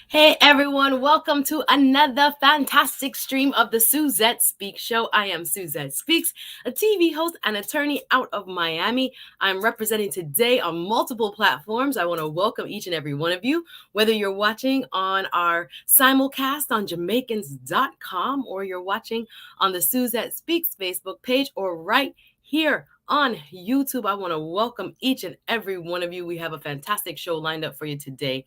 Hey everyone, welcome to another fantastic stream of the Suzette Speaks Show. I am Suzette Speaks, a TV host and attorney out of Miami. I'm representing today on multiple platforms. I want to welcome each and every one of you, whether you're watching on our simulcast on Jamaicans.com or you're watching on the Suzette Speaks Facebook page or right here on YouTube. I want to welcome each and every one of you. We have a fantastic show lined up for you today.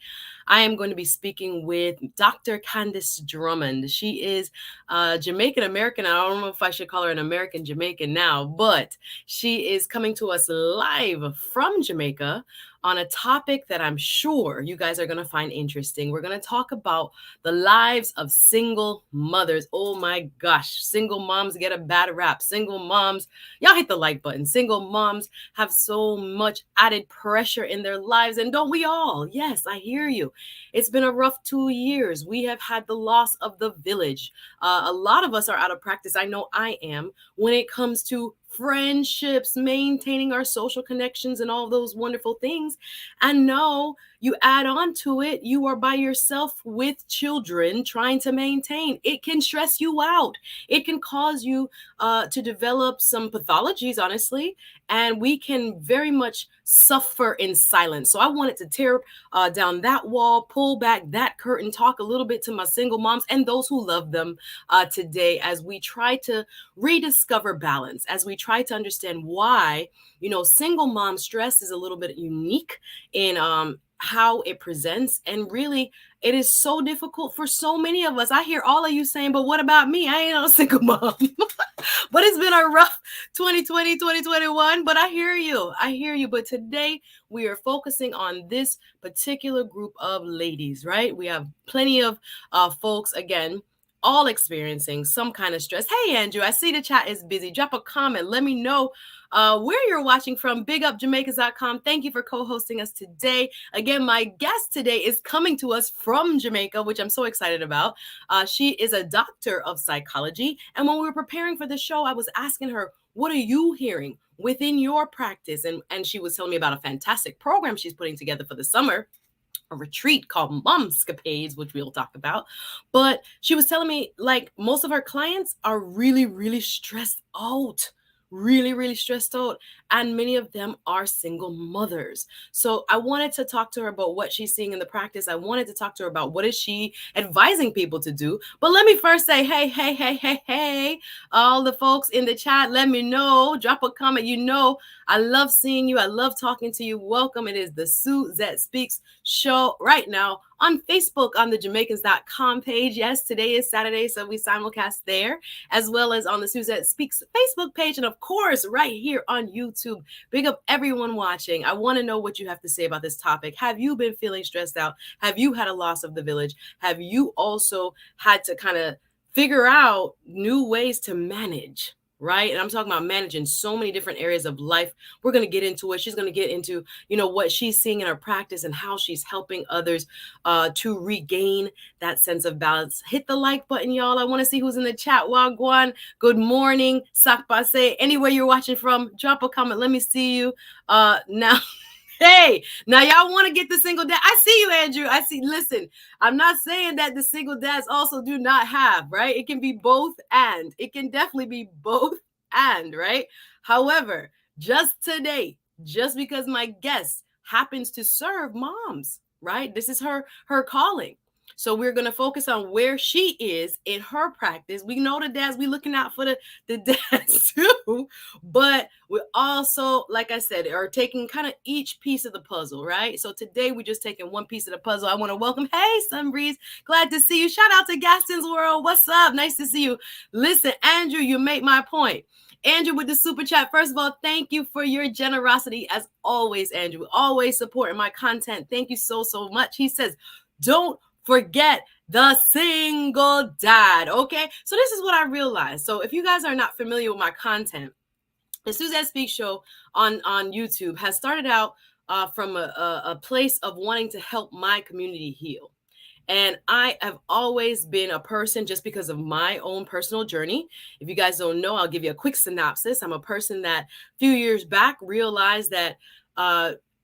I am going to be speaking with Dr. Candace Drummond. She is Jamaican American. I don't know if I should call her an American Jamaican now, but she is coming to us live from Jamaica on a topic that I'm sure you guys are going to find interesting. We're going to talk about the lives of single mothers. Oh my gosh, single moms get a bad rap. Single moms, y'all hit the like button. Single moms have so much added pressure in their lives, and don't we all? Yes, I hear you. It's been a rough 2 years. We have had the loss of the village. A lot of us are out of practice. I know I am when it comes to friendships, maintaining our social connections, and all those wonderful things. And no, you add on to it, you are by yourself with children trying to maintain. It can stress you out. It can cause you to develop some pathologies, honestly, and we can very much suffer in silence. So I wanted to tear down that wall, pull back that curtain, talk a little bit to my single moms and those who love them today as we try to rediscover balance, as we try to understand why, single mom stress is a little bit unique in how it presents. And really, it is so difficult for so many of us. I hear all of you saying, but what about me? I ain't no single mom. But it's been a rough 2020, 2021. But I hear you. I hear you. But today we are focusing on this particular group of ladies, right? We have plenty of folks, again, all experiencing some kind of stress. Hey, Andrew, I see the chat is busy. Drop a comment. Let me know where you're watching from. BigUpJamaicans.com. Thank you for co-hosting us today. Again, my guest today is coming to us from Jamaica, which I'm so excited about. She is a doctor of psychology. And when we were preparing for the show, I was asking her, what are you hearing within your practice? And she was telling me about a fantastic program she's putting together for the summer, a retreat called Momscapades, which we'll talk about. But she was telling me, like, most of our clients are really, really stressed out. Really, really stressed out. And many of them are single mothers. So I wanted to talk to her about what she's seeing in the practice. I wanted to talk to her about what is she advising people to do. But let me first say, hey, all the folks in the chat, let me know. Drop a comment. I love seeing you. I love talking to you. Welcome. It is the Suzette Speaks show right now on Facebook on the Jamaicans.com page. Yes, today is Saturday, so we simulcast there, as well as on the Suzette Speaks Facebook page, and of course, right here on YouTube. Big up everyone watching. I want to know what you have to say about this topic. Have you been feeling stressed out? Have you had a loss of the village? Have you also had to kind of figure out new ways to manage? Right. And I'm talking about managing so many different areas of life. We're going to get into it. She's going to get into, what she's seeing in her practice and how she's helping others to regain that sense of balance. Hit the like button, y'all. I want to see who's in the chat. Wagwan. Good morning. Sakpase. Anywhere you're watching from, drop a comment. Let me see you now. Hey, now y'all want to get the single dad. I see you, Andrew. Listen, I'm not saying that the single dads also do not have, right? It can be both and. It can definitely be both and, right? However, just today, just because my guest happens to serve moms, right? This is her calling. So we're going to focus on where she is in her practice. We know the dads, we looking out for the dads too, but we also, like I said, are taking kind of each piece of the puzzle, right? So today we're just taking one piece of the puzzle. I want to welcome, hey, Sunbreeze, glad to see you. Shout out to Gaston's World. What's up? Nice to see you. Listen, Andrew, you make my point. Andrew with the super chat. First of all, thank you for your generosity as always, Andrew. Always supporting my content. Thank you so much. He says, don't forget the single dad. Okay, so this is what I realized. So if you guys are not familiar with my content, the Suzette Speaks show on YouTube has started out from a place of wanting to help my community heal. And I have always been a person, just because of my own personal journey. If you guys don't know, I'll give you a quick synopsis. I'm a person that a few years back realized that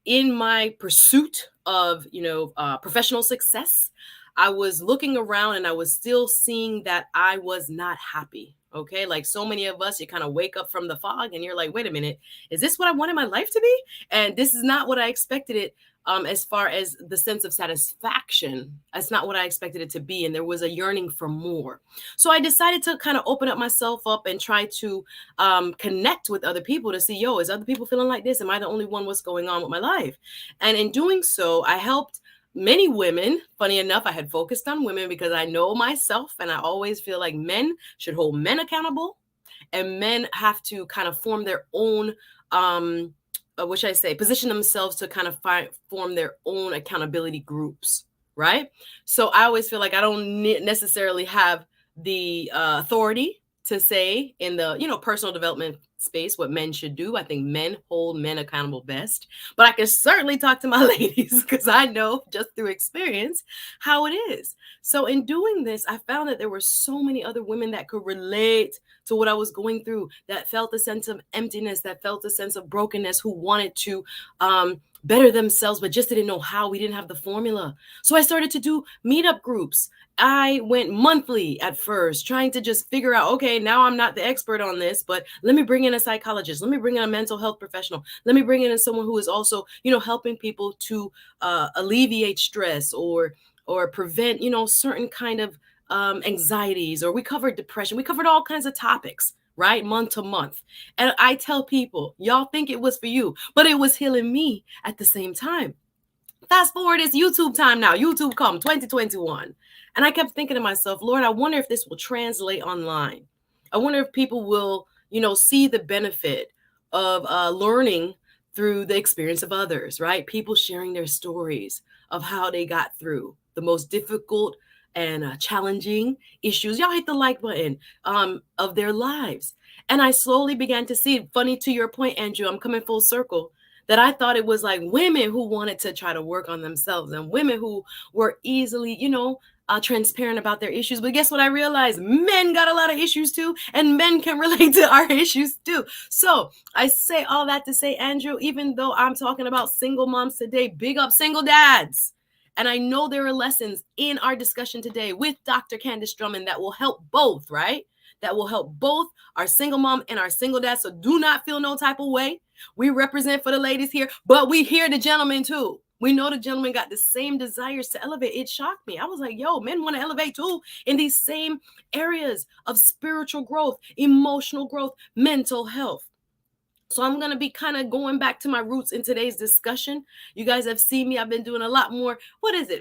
in my pursuit of, professional success, I was looking around and I was still seeing that I was not happy. Okay. Like so many of us, you kind of wake up from the fog and you're like, wait a minute, is this what I wanted my life to be? And this is not what I expected it. As far as the sense of satisfaction, that's not what I expected it to be. And there was a yearning for more. So I decided to kind of open up myself up and try to connect with other people to see, yo, is other people feeling like this? Am I the only one? What's going on with my life? And in doing so, I helped many women. Funny enough, I had focused on women because I know myself and I always feel like men should hold men accountable and men have to kind of form their own what should I say, position themselves to kind of form their own accountability groups, right? So I always feel like I don't necessarily have the authority to say in the personal development space what men should do. I think men hold men accountable best, but I can certainly talk to my ladies because I know just through experience how it is. So in doing this, I found that there were so many other women that could relate to what I was going through, that felt a sense of emptiness, that felt a sense of brokenness, who wanted to better themselves, but just didn't know how. We didn't have the formula. So I started to do meetup groups. I went monthly at first, trying to just figure out, okay, now I'm not the expert on this, but let me bring in a psychologist. Let me bring in a mental health professional. Let me bring in someone who is also, helping people to alleviate stress or prevent, certain kind of anxieties, or we covered depression. We covered all kinds of topics, right? Month to month. And I tell people, y'all think it was for you, but it was healing me at the same time. Fast forward, it's YouTube time now. YouTube come 2021. And I kept thinking to myself, Lord, I wonder if this will translate online. I wonder if people will, see the benefit of learning through the experience of others, right? People sharing their stories of how they got through the most difficult and challenging issues. Y'all hit the like button of their lives. And I slowly began to see, funny to your point, Andrew, I'm coming full circle, that I thought it was like women who wanted to try to work on themselves and women who were easily, transparent about their issues. But guess what I realized? Men got a lot of issues too, and men can relate to our issues too. So I say all that to say, Andrew, even though I'm talking about single moms today, big up single dads. And I know there are lessons in our discussion today with Dr. Candace Drummond that will help both, right? That will help both our single mom and our single dad. So do not feel no type of way. We represent for the ladies here, but we hear the gentlemen too. We know the gentlemen got the same desires to elevate. It shocked me. I was like, yo, men want to elevate too in these same areas of spiritual growth, emotional growth, mental health. So I'm going to be kind of going back to my roots in today's discussion. You guys have seen me. I've been doing a lot more,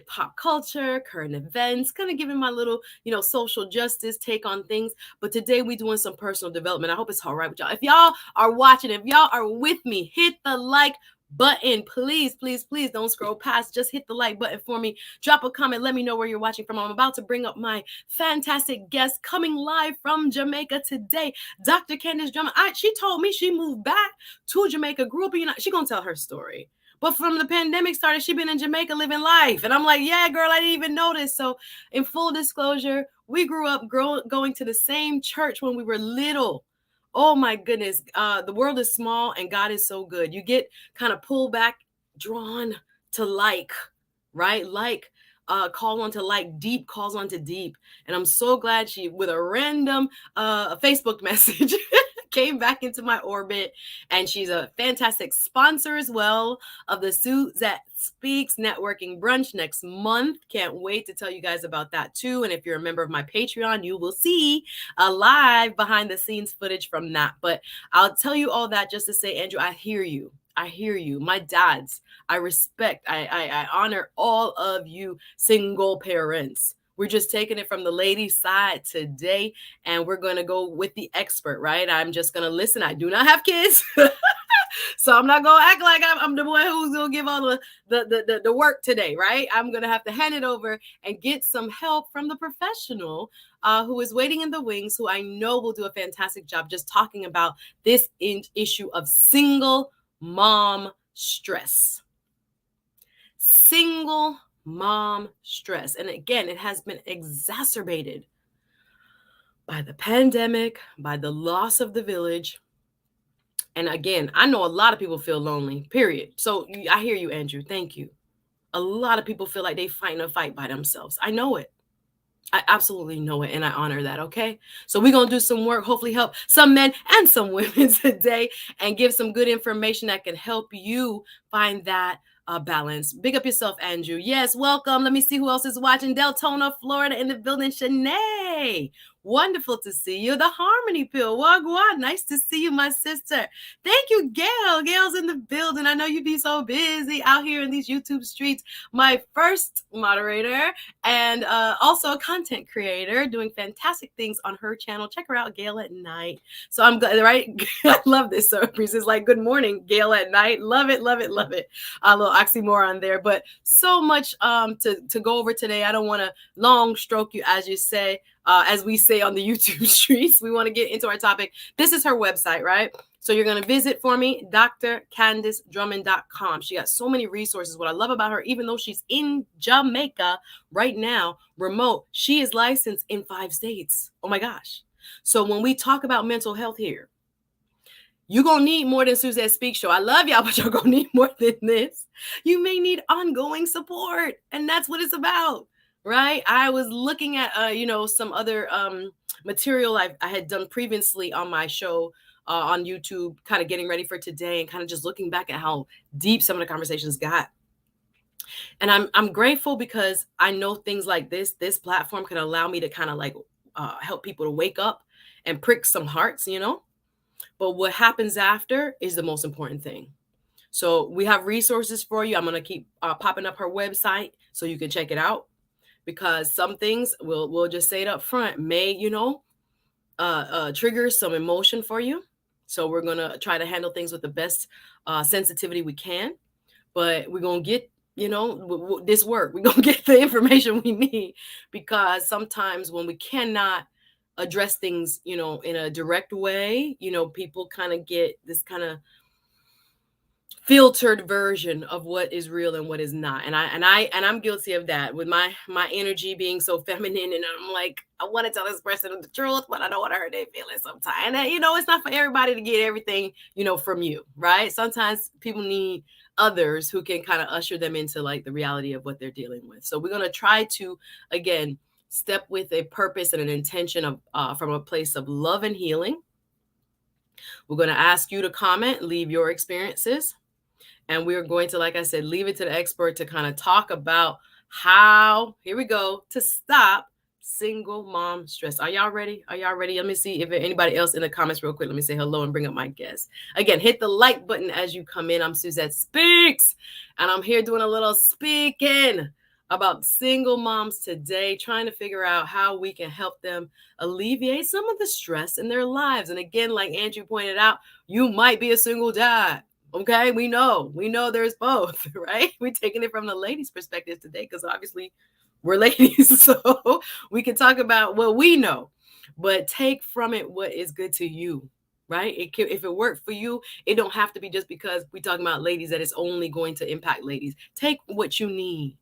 pop culture, current events, kind of giving my little, social justice take on things. But today we're doing some personal development. I hope it's all right with y'all. If y'all are watching, if y'all are with me, hit the like button. Please, please, please don't scroll past. Just hit the like button for me. Drop a comment. Let me know where you're watching from. I'm about to bring up my fantastic guest coming live from Jamaica today, Dr. Candace Drummond. She told me she moved back to Jamaica, grew up, she gonna tell her story. But from the pandemic started, she been in Jamaica living life. And I'm like, yeah, girl, I didn't even notice. So in full disclosure, we grew up going to the same church when we were little. Oh my goodness. The world is small and God is so good. You get kind of pulled back, drawn to right? Call on to deep calls on to deep. And I'm so glad she, with a random Facebook message, came back into my orbit. And she's a fantastic sponsor as well of the Suzette Speaks Networking Brunch next month. Can't wait to tell you guys about that too. And if you're a member of my Patreon, you will see a live behind the scenes footage from that. But I'll tell you all that just to say, Andrew, I hear you. I hear you. My dads, I respect, I honor all of you single parents. We're just taking it from the ladies' side today, and we're going to go with the expert, right? I'm just going to listen. I do not have kids, so I'm not going to act like I'm the boy who's going to give all the work today, right? I'm going to have to hand it over and get some help from the professional who is waiting in the wings, who I know will do a fantastic job just talking about this issue of single mom stress. Single mom stress. And again, it has been exacerbated by the pandemic, by the loss of the village. And again, I know a lot of people feel lonely, period. So I hear you, Andrew. Thank you. a lot of people feel like they fighting a fight by themselves. I know it. I absolutely know it, and I honor that, okay? So we're going to do some work, hopefully help some men and some women today, and give some good information that can help you find that balance. Big up yourself, Andrew. Yes, welcome. Let me see who else is watching. Deltona, Florida in the building. Shanae, wonderful to see you. The Harmony Pill, Wagwan, nice to see you, my sister. Thank you, Gail. Gail's in the building. I know you be so busy out here in these YouTube streets. My first moderator, and also a content creator doing fantastic things on her channel. Check her out, Gail at Night. So I'm glad, right? I love this. So it's like, good morning, Gail at Night. Love it, love it, love it. A little oxymoron there, but so much to go over today. I don't want to long stroke you, as you say, as we say on the YouTube streets. We want to get into our topic. This is her website, right? So you're going to visit for me, drcandicedrummond.com. She got so many resources. What I love about her, even though she's in Jamaica right now, remote, she is licensed in 5 states. Oh my gosh. So when we talk about mental health here, you're going to need more than Suzette Speaks Show. I love y'all, but you're going to need more than this. You may need ongoing support, and that's what it's about, right? I was looking at, some other material I had done previously on my show on YouTube, kind of getting ready for today and kind of just looking back at how deep some of the conversations got. And I'm grateful because I know things like this platform can allow me to kind of like help people to wake up and prick some hearts, But what happens after is the most important thing. So we have resources for you. I'm going to keep popping up her website so you can check it out, because some things we'll just say it up front may, trigger some emotion for you. So we're going to try to handle things with the best sensitivity we can. But we're going to get, this work. We're going to get the information we need, because sometimes when we cannot address things, in a direct way, people kind of get this kind of filtered version of what is real and what is not. And I'm guilty of that with my energy being so feminine. And I'm like, I want to tell this person the truth, but I don't want to hurt their feelings sometimes. And it's not for everybody to get everything, from you, right? Sometimes people need others who can kind of usher them into like the reality of what they're dealing with. So we're going to try to, again, step with a purpose and an intention of from a place of love and healing. We're going to ask you to comment, leave your experiences. And we're going to, like I said, leave it to the expert to kind of talk about how, here we go, to stop single mom stress. Are y'all ready? Are y'all ready? Let me see if anybody else in the comments real quick. Let me say hello and bring up my guest. Again, hit the like button as you come in. I'm Suzette Speaks, and I'm here doing a little speaking about single moms today, trying to figure out how we can help them alleviate some of the stress in their lives. And again, like Andrew pointed out, you might be a single dad. Okay, we know there's both, right? We're taking it from the ladies' perspective today because obviously we're ladies, so we can talk about what we know, but take from it what is good to you, right? If it worked for you, it don't have to be just because we're talking about ladies that it's only going to impact ladies. Take what you need.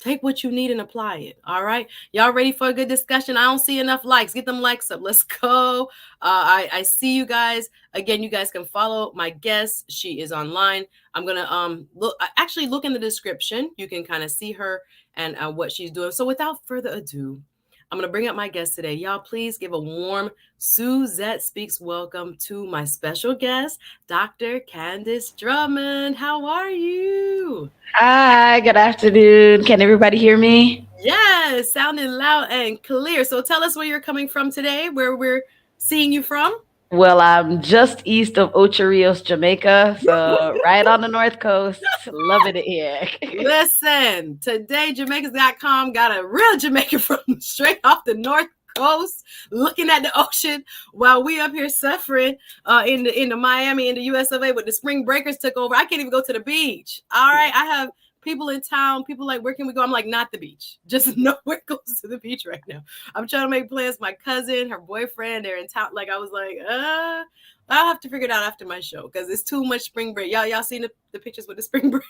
Take what you need and apply it. All right. Y'all ready for a good discussion? I don't see enough likes. Get them likes up. Let's go. I see you guys. Again, you guys can follow my guest. She is online. I'm going to look in the description. You can kind of see her and what she's doing. So without further ado, I'm going to bring up my guest today. Y'all, please give a warm Suzette Speaks welcome to my special guest, Dr. Candace Drummond. How are you? Hi, good afternoon. Can everybody hear me? Yes, sounding loud and clear. So tell us where you're coming from today, where we're seeing you from. Well, I'm just east of Ocho Rios, Jamaica, so right on the north coast. Loving it here. Listen, today Jamaicans.com got a real Jamaican from straight off the north coast, looking at the ocean while we up here suffering in the Miami, in the US of A, with the spring breakers took over. I can't even go to the beach. All right, I have people in town, people like, where can we go? I'm like, not the beach. Just nowhere close to the beach right now. I'm trying to make plans. My cousin, her boyfriend, they're in town. Like, I was like, I'll have to figure it out after my show because it's too much spring break. Y'all seen the pictures with the spring break?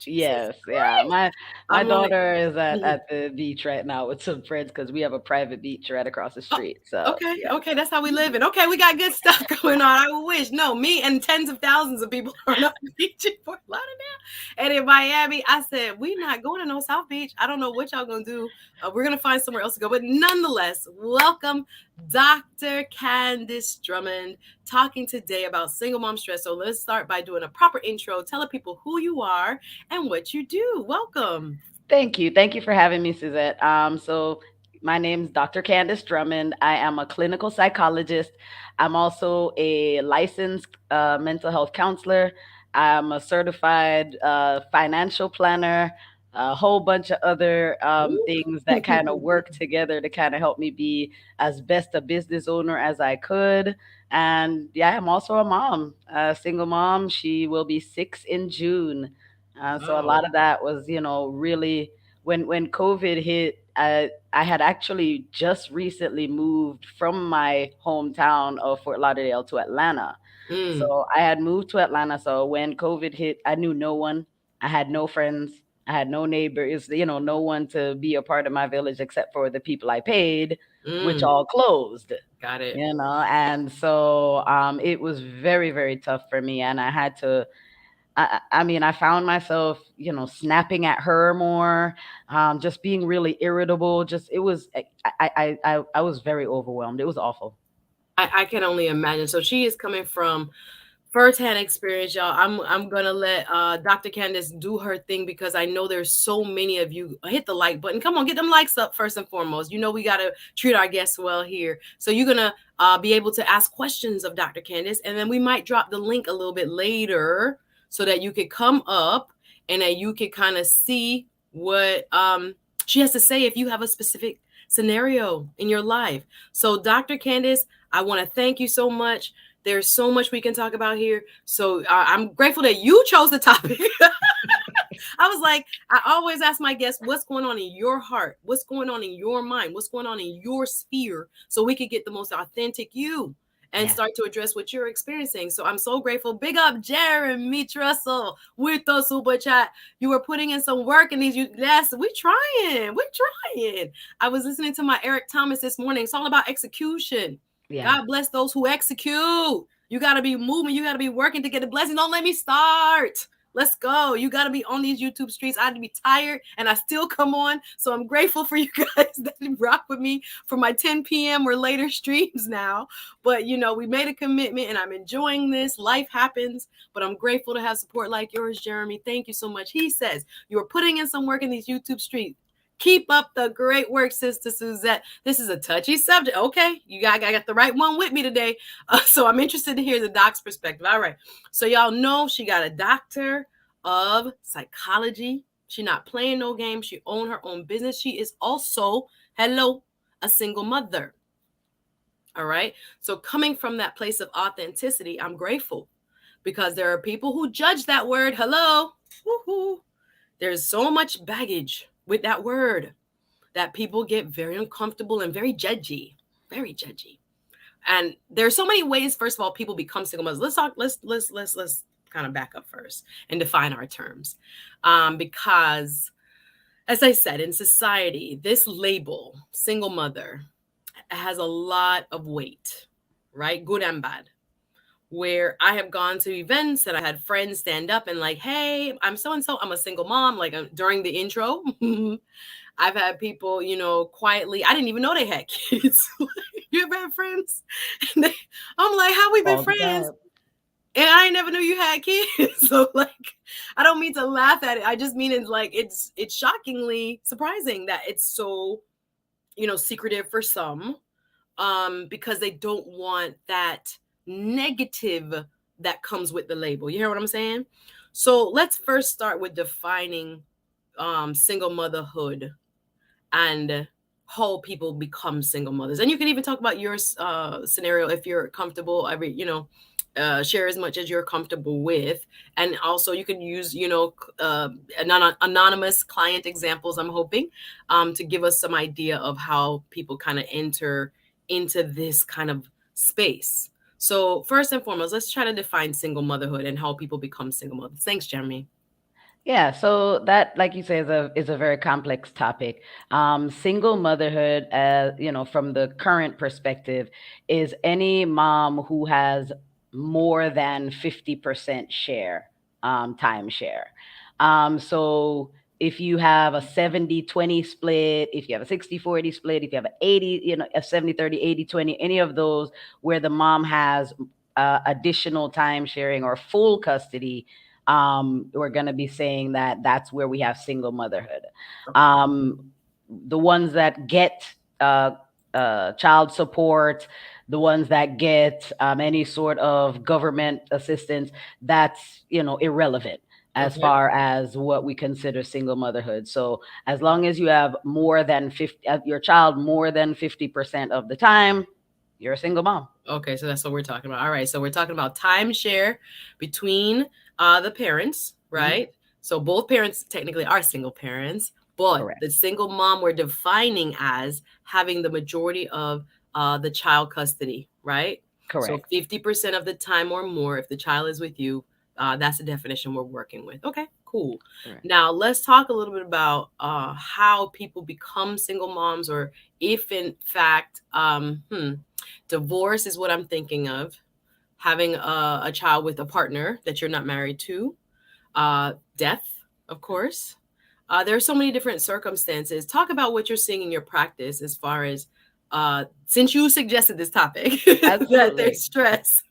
Yes, yeah. Christ. My I'm like, daughter is mhm. at the beach right now with some friends because we have a private beach right across the Oh, street. So okay, yeah. okay, that's how we live in. Okay, we got good stuff going on. I wish. No, me and tens of thousands of people are on the beach in Fort Lauderdale and in Miami. I said, we not going to no South Beach. I don't know what y'all gonna do. We're gonna find somewhere else to go. But nonetheless, welcome, Dr. Candace Drummond, talking today about single mom stress. So let's start by doing a proper intro. Tell the people who you are and what you do. Welcome. Thank you. Thank you for having me, Suzette. So my name's Dr. Candace Drummond. I am a clinical psychologist. I'm also a licensed mental health counselor. I'm a certified financial planner, a whole bunch of other things that kind of work together to kind of help me be as best a business owner as I could. And yeah, I'm also a mom, a single mom. She will be 6 in June. So a Wow. lot of that was, really when COVID hit. I had actually just recently moved from my hometown of Fort Lauderdale to Atlanta. Mm, So I had moved to Atlanta. So when COVID hit, I knew no one. I had no friends. I had no neighbors. No one to be a part of my village except for the people I paid, which mm, all closed. got it. And so it was very, very tough for me, and I had to I mean, I found myself, snapping at her more, just being really irritable. Just it was, I was very overwhelmed. It was awful. I can only imagine. So she is coming from firsthand experience, y'all. I'm gonna let Dr. Candace do her thing because I know there's so many of you. Hit the like button. Come on, get them likes up first and foremost. You know we gotta treat our guests well here. So you're gonna be able to ask questions of Dr. Candace, and then we might drop the link a little bit later so that you could come up and that you could kind of see what she has to say if you have a specific scenario in your life. So Dr. Candace, I want to thank you so much. There's so much we can talk about here. So I'm grateful that you chose the topic. I was like, I always ask my guests, what's going on in your heart? What's going on in your mind? What's going on in your sphere? So we could get the most authentic you and Yes. start to address what you're experiencing. So I'm so grateful. Big up Jeremy Trussell with the super chat. You were putting in some work in these. Yes, we trying. We trying. I was listening to my Eric Thomas this morning. It's all about execution. Yeah. God bless those who execute. You got to be moving. You got to be working to get the blessing. Don't let me start. Let's go. You got to be on these YouTube streets. I had to be tired and I still come on. So I'm grateful for you guys that rock with me for my 10 p.m. or later streams now. But, we made a commitment and I'm enjoying this. Life happens, but I'm grateful to have support like yours, Jeremy. Thank you so much. He says, you are putting in some work in these YouTube streets. Keep up the great work, Sister Suzette. This is a touchy subject. Okay, I got the right one with me today. So I'm interested to hear the doc's perspective. All right. So y'all know she got a doctor of psychology. She not playing no game. She own her own business. She is also, hello, a single mother. All right. So coming from that place of authenticity, I'm grateful because there are people who judge that word. Hello. Woo-hoo. There's so much baggage with that word that people get very uncomfortable and very judgy, very judgy. And there's so many ways. First of all, people become single mothers. Let's talk. Let's kind of back up first and define our terms, because, as I said, in society, this label, single mother, has a lot of weight, right? Good and bad. Where I have gone to events and I had friends stand up and like, hey, I'm so and so. I'm a single mom. Like during the intro, I've had people, quietly. I didn't even know they had kids. You ever had friends? And I'm like, how we been All the friends? time. And I never knew you had kids. So like, I don't mean to laugh at it. I just mean it's shockingly surprising that it's so, secretive for some, because they don't want that negative that comes with the label. You hear what I'm saying? So let's first start with defining single motherhood and how people become single mothers. And you can even talk about your scenario if you're comfortable. Share as much as you're comfortable with, and also you can use anonymous client examples. I'm hoping to give us some idea of how people kind of enter into this kind of space. So first and foremost, let's try to define single motherhood and how people become single mothers. Thanks, Jeremy. Yeah, so that, like you say, is a very complex topic. Single motherhood, from the current perspective, is any mom who has more than 50% share, timeshare. So if you have a 70-20 split, if you have a 60-40 split, if you have an 80, a 70-30, 80-20, any of those where the mom has additional time sharing or full custody, we're going to be saying that that's where we have single motherhood. The ones that get child support, the ones that get any sort of government assistance, that's irrelevant as Okay. far as what we consider single motherhood. So as long as you have more than 50, your child more than 50% of the time, you're a single mom. Okay, so that's what we're talking about. All right, so we're talking about timeshare between the parents, Mhm. right? So both parents technically are single parents, but Correct. the single mom we're defining as having the majority of the child custody, right? So Correct. 50% of the time or more, if the child is with you, that's the definition we're working with. Okay, cool. Correct. Now let's talk a little bit about how people become single moms, or if in fact, divorce is what I'm thinking of. Having a child with a partner that you're not married to. Death, of course. There are so many different circumstances. Talk about what you're seeing in your practice as far as, since you suggested this topic, that Absolutely. there's stress.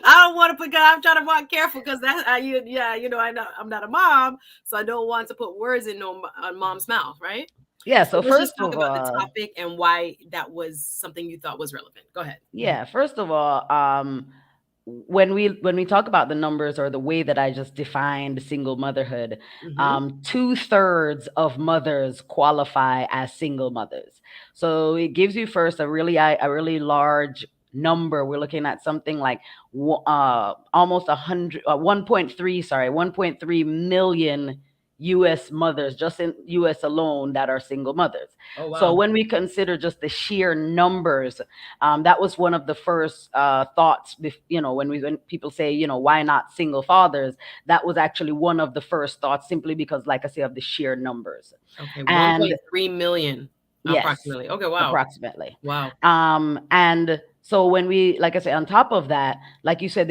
I don't want to put. I'm trying to walk careful because that's yeah. I know I'm not a mom, so I don't want to put words in no mom's mouth, right? Yeah, So so let's first just talk of about the all, topic and why that was something you thought was relevant. Go ahead. yeah, first of all, when we talk about the numbers or the way that I just defined single motherhood, Mm-hmm. 2/3 of mothers qualify as single mothers. So it gives you first a really large number. We're looking at something like almost 1.3 million U.S. mothers just in U.S. alone that are single mothers. Oh So wow. when we consider just the sheer numbers, that was one of the first thoughts. When people say, why not single fathers? That was actually one of the first thoughts, simply because, like I say, of the sheer numbers. Okay, And 1.3 million yes, approximately. Okay, wow. approximately. Wow. And so when we, like I say, on top of that, like you said,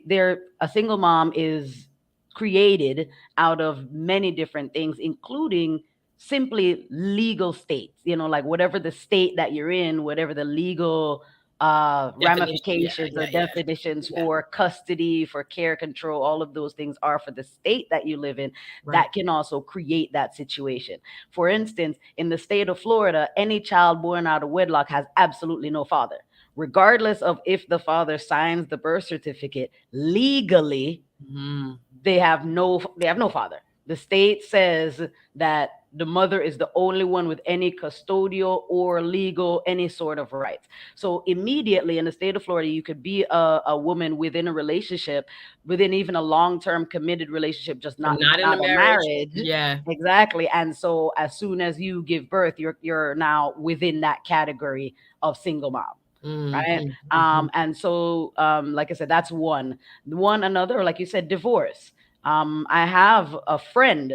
they're a single mom is created out of many different things, including simply legal states. Like whatever the state that you're in, whatever the legal Definition. Yeah, ramifications yeah, or yeah. definitions Yeah. for custody, for care control, all of those things are for the state that you live in. Right. That can also create that situation. For instance, in the state of Florida, any child born out of wedlock has absolutely no father. Regardless of if the father signs the birth certificate, legally Mm, they have no father. The state says that the mother is the only one with any custodial or legal any sort of rights. So immediately in the state of Florida, you could be a woman within a relationship, within even a long-term committed relationship, just but not not in a not a marriage. marriage. Yeah. Exactly. And so as soon as you give birth, you're now within that category of single mom. Right. Mhm, mhm. And so, like I said, that's one. Another, like you said, divorce. I have a friend,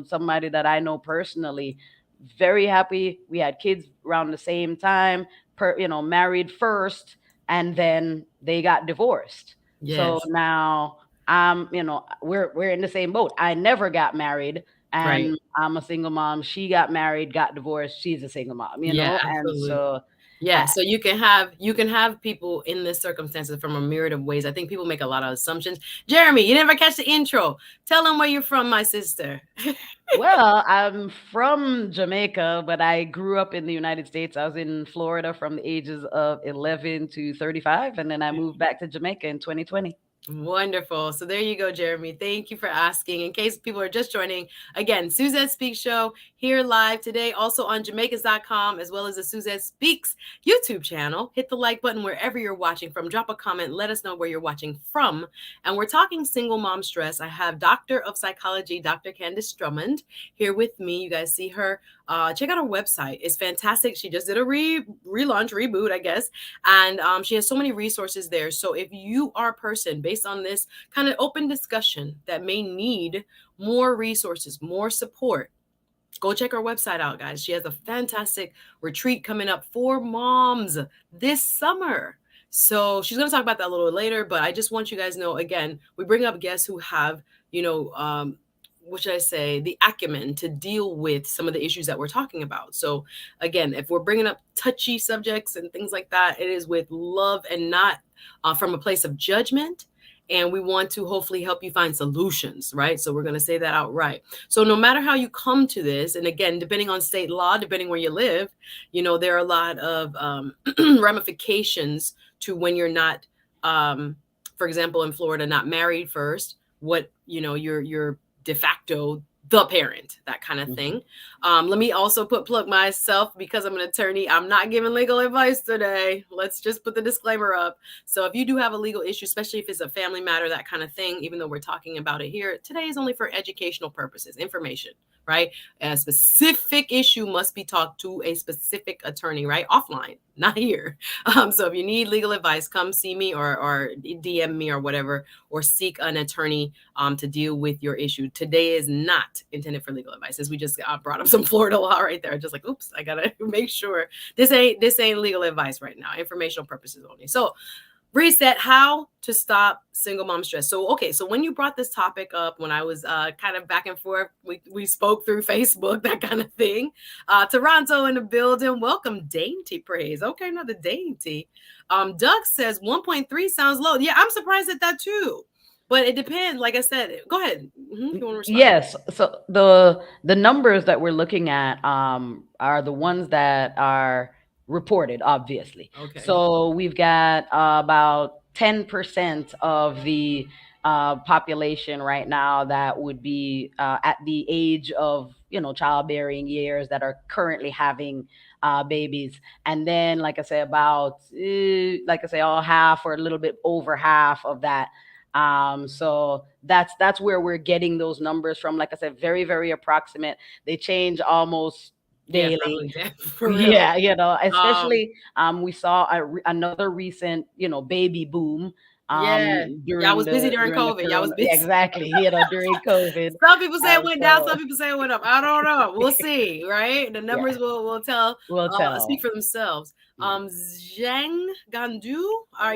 somebody that I know personally, very happy. We had kids around the same time, married first, and then they got divorced. So Yes. now we're in the same boat. I never got married, Right. and I'm a single mom. She got married, got divorced. She's a single mom, Yeah, and absolutely. so Yeah, I, so you can have people in this circumstances from a myriad of ways. I think people make a lot of assumptions. Jeremy, you never catch the intro. Tell them where you're from, my sister. Well, I'm from Jamaica, but I grew up in the United States. I was in Florida from the ages of 11 to 35, and then I moved back to Jamaica in 2020. Wonderful. So there you go, Jeremy. Thank you for asking. In case people are just joining, again, Suzette Speaks Show here live today, also on Jamaicans.com, as well as the Suzette Speaks YouTube channel. Hit the like button wherever you're watching from. Drop a comment. Let us know where you're watching from. And we're talking single mom stress. I have Doctor of Psychology, Dr. Candace Drummond, here with me. You guys see her. Check out her website. It's fantastic. She just did a relaunch, reboot, I guess. And she has so many resources there. So if you are a person based on this kind of open discussion that may need more resources, more support, go check her website out, guys. She has a fantastic retreat coming up for moms this summer. So she's going to talk about that a little later, but I just want you guys to know, again, we bring up guests who have, what should I say, the acumen to deal with some of the issues that we're talking about. So again, if we're bringing up touchy subjects and things like that, it is with love and not from a place of judgment. And we want to hopefully help you find solutions, right? So we're going to say that outright. So no matter how you come to this, and again, depending on state law, depending where you live, there are a lot of ramifications to when you're not, for example, in Florida, not married first. What you're de facto the parent, that kind of thing. Let me also plug myself, because I'm an attorney. I'm not giving legal advice today. Let's just put the disclaimer up. So if you do have a legal issue, especially if it's a family matter, that kind of thing, even though we're talking about it here, today is only for educational purposes, information, right? A specific issue must be talked to a specific attorney, right? Offline, not here. So if you need legal advice, come see me or DM me or whatever, or seek an attorney to deal with your issue. Today is not intended for legal advice, as we just brought up some Florida law right there. Just like, oops, I gotta make sure this ain't legal advice right now. Informational purposes only. So reset, how to stop single mom stress. So, okay, so when you brought this topic up, when I was kind of back and forth, we spoke through Facebook, that kind of thing. Toronto in the building. Welcome, Dainty Praise. Okay, another Dainty. Doug says 1.3 sounds low. Yeah, I'm surprised at that too. But it depends. Like I said, go ahead. You want to respond? Yes. So the numbers that we're looking at are the ones that are reported, obviously. Okay. So we've got about 10% of the population right now that would be at the age of childbearing years that are currently having babies, and then like I say about all half or a little bit over half of that. So that's where we're getting those numbers from. Like I said, very, very approximate. They change almost Yeah, daily. probably. For real. Yeah, especially we saw another recent baby boom Yeah. Y'all was busy during during the COVID. Y'all was corona. busy. Exactly, during COVID. Some people say it And went down, so some people say it went up. I don't know. We'll see, right? The numbers yeah, will tell, we'll speak tell. for themselves. Yeah. Zhang Gandu,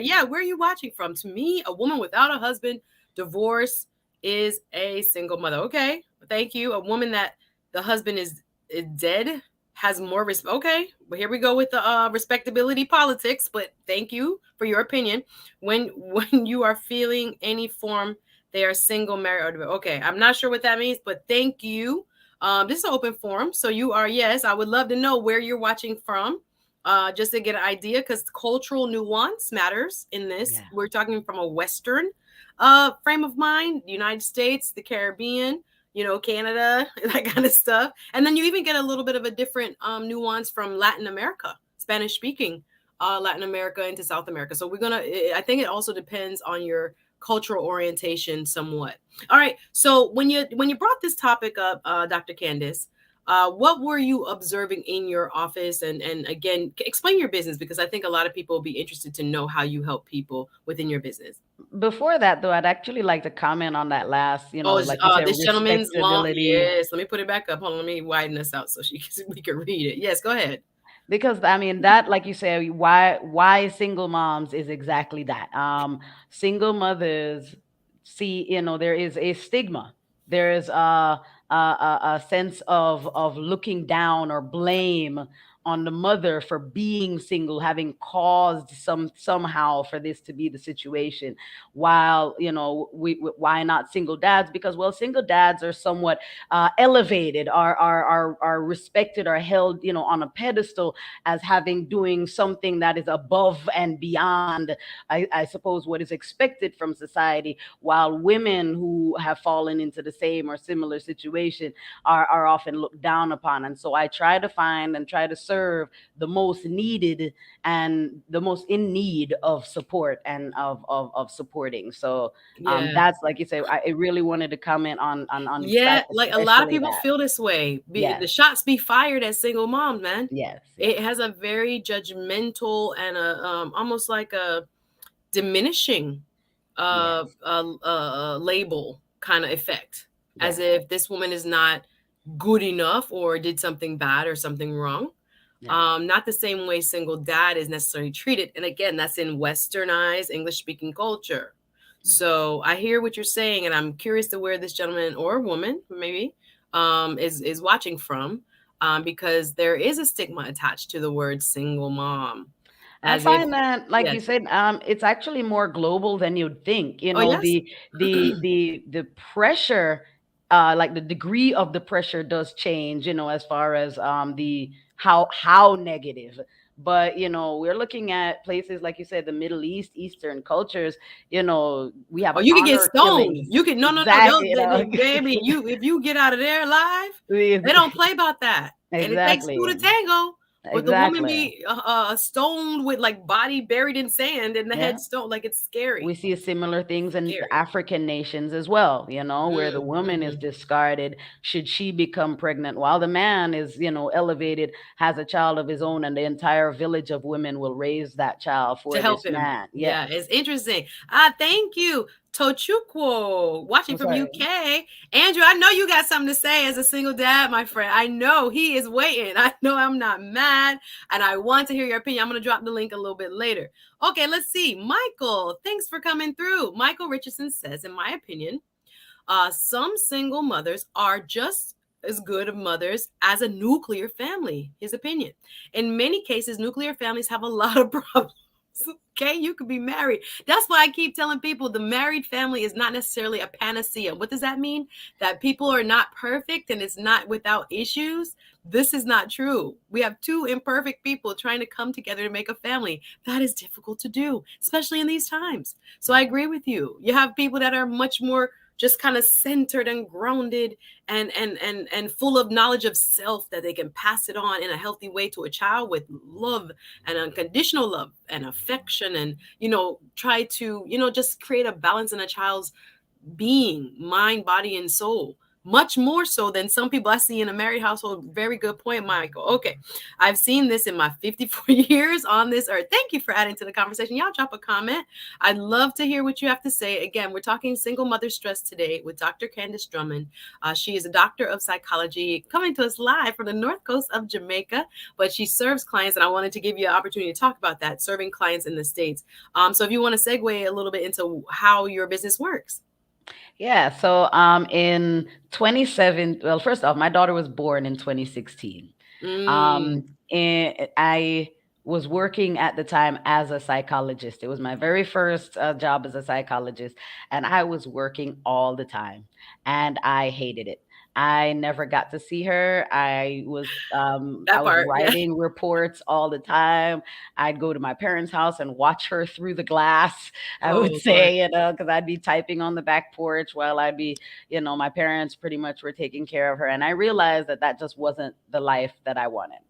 yeah, where are you watching from? To me, a woman without a husband, divorce, is a single mother. Okay, thank you. A woman that the husband is dead has more respect. Okay, but here we go with the respectability politics. But thank you for your opinion. When you are feeling any form, they are single, married, or okay. I'm not sure what that means, but thank you. This is an open forum, so you are, yes. I would love to know where you're watching from, just to get an idea, because cultural nuance matters in this. Yeah. We're talking from a Western frame of mind, the United States, the Caribbean, Canada, that kind of stuff. And then you even get a little bit of a different nuance from Latin America, Spanish speaking Latin America into South America. So I think it also depends on your cultural orientation somewhat. All right. So when you brought this topic up, Dr. Candace, what were you observing in your office? And again, explain your business, because I think a lot of people will be interested to know how you help people within your business. Before that, though, I'd actually like to comment on that last, Oh, like you said, this gentleman's long. respectability. Yes. Let me put it back up. Hold on. Let me widen this out so we can read it. Yes. Go ahead. Because I mean that, like you say, why single moms is exactly that. Single mothers see, there is a stigma. There is a sense of looking down or blame on the mother for being single, having caused somehow for this to be the situation. While why not single dads? Because, well, single dads are somewhat elevated, are respected, are held on a pedestal as having doing something that is above and beyond, I suppose, what is expected from society, while women who have fallen into the same or similar situation are often looked down upon. And so I try to find and try to serve the most needed and the most in need of support and of supporting. So Yeah. that's, like you say, I really wanted to comment on Yeah, that, like a lot of especially people that. feel this way. Yes. The shots be fired at single moms, man. Yes. It has a very judgmental and a almost like a diminishing Yes. label kind of effect. as Yeah. if this woman is not good enough or did something bad or something wrong. Yeah. Not the same way single dad is necessarily treated. And again, that's in westernized English speaking culture. Yeah. So I hear what you're saying, and I'm curious to where this gentleman or woman maybe is watching from, because there is a stigma attached to the word single mom, I as if find that, like yes, you said, it's actually more global than you'd think. oh yes, The pressure, like the degree of the pressure does change. As far as the how negative. But we're looking at places like you said, the Middle East, Eastern cultures. We have oh you could get honor stoned. killings. You could no, Exactly. baby, you if you get out of there alive, they don't play about that, and it takes two Exactly. to tango. But the woman Exactly. be stoned with like body buried in sand and the Yeah. head stone, like it's We scary, see similar things in the scary. African nations as well, where the woman is Mm-hmm. discarded should she become pregnant, while the man is, elevated, has a child of his own, and the entire village of women will raise that child To for help this him. man. Yeah, Yes. it's interesting. Thank you, Tochukwo, watching I'm from sorry. UK. Andrew, I know you got something to say as a single dad, my friend. I know he is waiting. I know I'm not mad, and I want to hear your opinion. I'm going to drop the link a little bit later. Okay, let's see. Michael, thanks for coming through. Michael Richardson says, in my opinion, some single mothers are just as good of mothers as a nuclear family. His opinion. In many cases, nuclear families have a lot of problems. Okay, you could be married. That's why I keep telling people the married family is not necessarily a panacea. What does that mean? That people are not perfect and it's not without issues. This is not true. We have two imperfect people trying to come together to make a family. That is difficult to do, especially in these times. So I agree with you. You have people that are much more just kind of centered and grounded and full of knowledge of self, that they can pass it on in a healthy way to a child with love and unconditional love and affection, and try to just create a balance in a child's being, mind, body, and soul. Much more so than some people I see in a married household. Very good point, Michael. Okay. I've seen this in my 54 years on this earth. Thank you for adding to the conversation. Y'all drop a comment. I'd love to hear what you have to say. Again, we're talking single mother stress today with Dr. Candace Drummond. She is a doctor of psychology coming to us live from the north coast of Jamaica, but she serves clients, and I wanted to give you an opportunity to talk about that, serving clients in the States. So if you want to segue a little bit into how your business works. Yeah. So in 27, well, first off, my daughter was born in 2016. Mm, And I was working at the time as a psychologist. It was my very first job as a psychologist, and I was working all the time, and I hated it. I never got to see her. I that was part, yeah. writing reports all the time. I'd go to my parents' house and watch her through the glass. I would Oh, Lord. say, because I'd be typing on the back porch while I'd be, my parents pretty much were taking care of her. And I realized that that just wasn't the life that I wanted.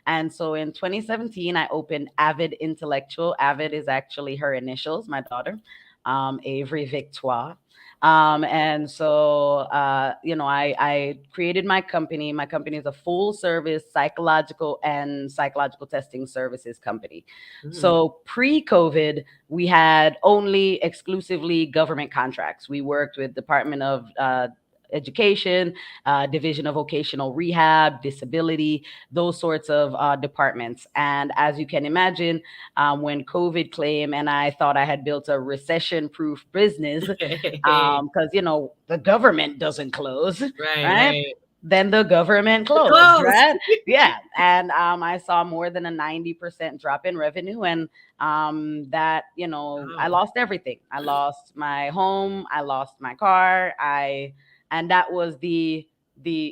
And so in 2017, I opened AViD Intellectual. AViD is actually her initials, my daughter, Avery Victoire. And so, I created my company. My company is a full service psychological testing services company. Mm, So pre COVID, we had only exclusively government contracts. We worked with Department of Education, Division of Vocational Rehab, Disability, those sorts of departments. And as you can imagine, when COVID came and I thought I had built a recession proof business, because, the government doesn't close, right, right? right. Then the government The closed, clothes. right? Yeah. And I saw more than a 90% drop in revenue. And that, I Wow. lost everything. I lost my home. I lost my car. And that was the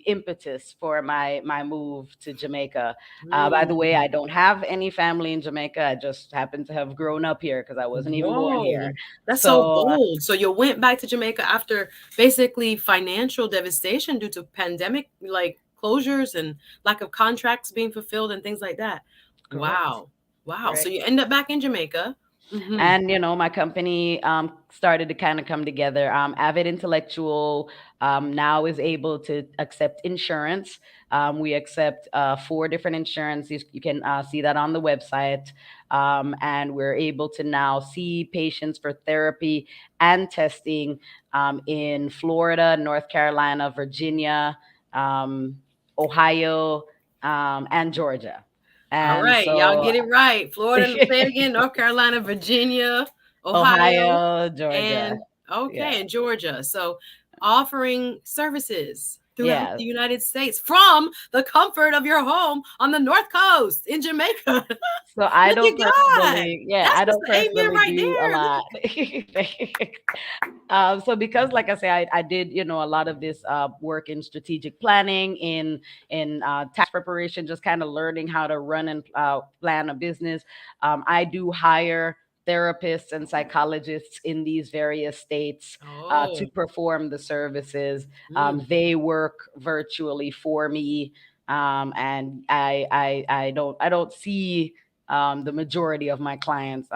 impetus for my move to Jamaica. By the way, Mm. I don't have any family in Jamaica. I just happened to have grown up here because I wasn't even born Whoa, here. that's so So bold. So you went back to Jamaica after basically financial devastation due to pandemic, like closures and lack of contracts being fulfilled and things like that. correct, Wow. Wow. So correct. you end up back in Jamaica. Mm-hmm. And my company started to kind of come together. AViD Intellectual now is able to accept insurance. We accept 4 different insurances. You can see that on the website. And we're able to now see patients for therapy and testing in Florida, North Carolina, Virginia, um, Ohio, and Georgia. All And right, y'all so get it right. Florida, say it again. North Carolina, Virginia, Ohio, Ohio, Georgia. and okay, Yeah. and Georgia. So offering services throughout Yeah. the United States from the comfort of your home on the North Coast in Jamaica. So I Look don't at God. personally, yeah, That's I just don't an amen personally right do a there. Look lot. So because, like I say, I did, a lot of this work in strategic planning, in tax preparation, just kind of learning how to run and plan a business. I do hire therapists and psychologists in these various states to oh. perform the services. Mm. They work virtually for me, and I don't see the majority of my clients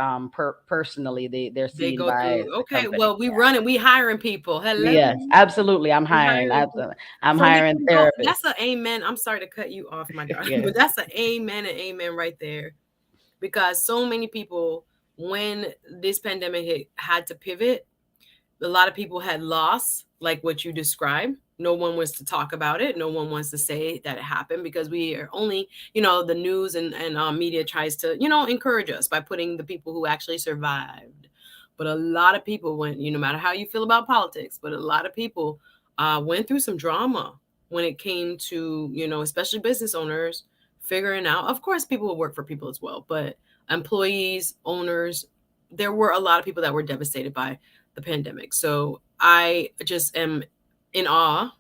personally. They're They seen go by through. the Okay, company. well, we running, we hiring people. Hello. Yes, absolutely. I'm We hiring. hiring people. Absolutely. I'm So we hiring can go. therapists. That's a amen. I'm sorry to cut you off, my darling, but Yes. that's an amen and amen right there. Because so many people, when this pandemic hit, had to pivot. A lot of people had loss, like what you described. No one wants to talk about it. No one wants to say that it happened because we are only, the news and media tries to, encourage us by putting the people who actually survived. But a lot of people went, no matter how you feel about politics, but a lot of people went through some drama when it came to, especially business owners figuring out. Of course, people will work for people as well, but employees, owners, there were a lot of people that were devastated by the pandemic. So I just am in awe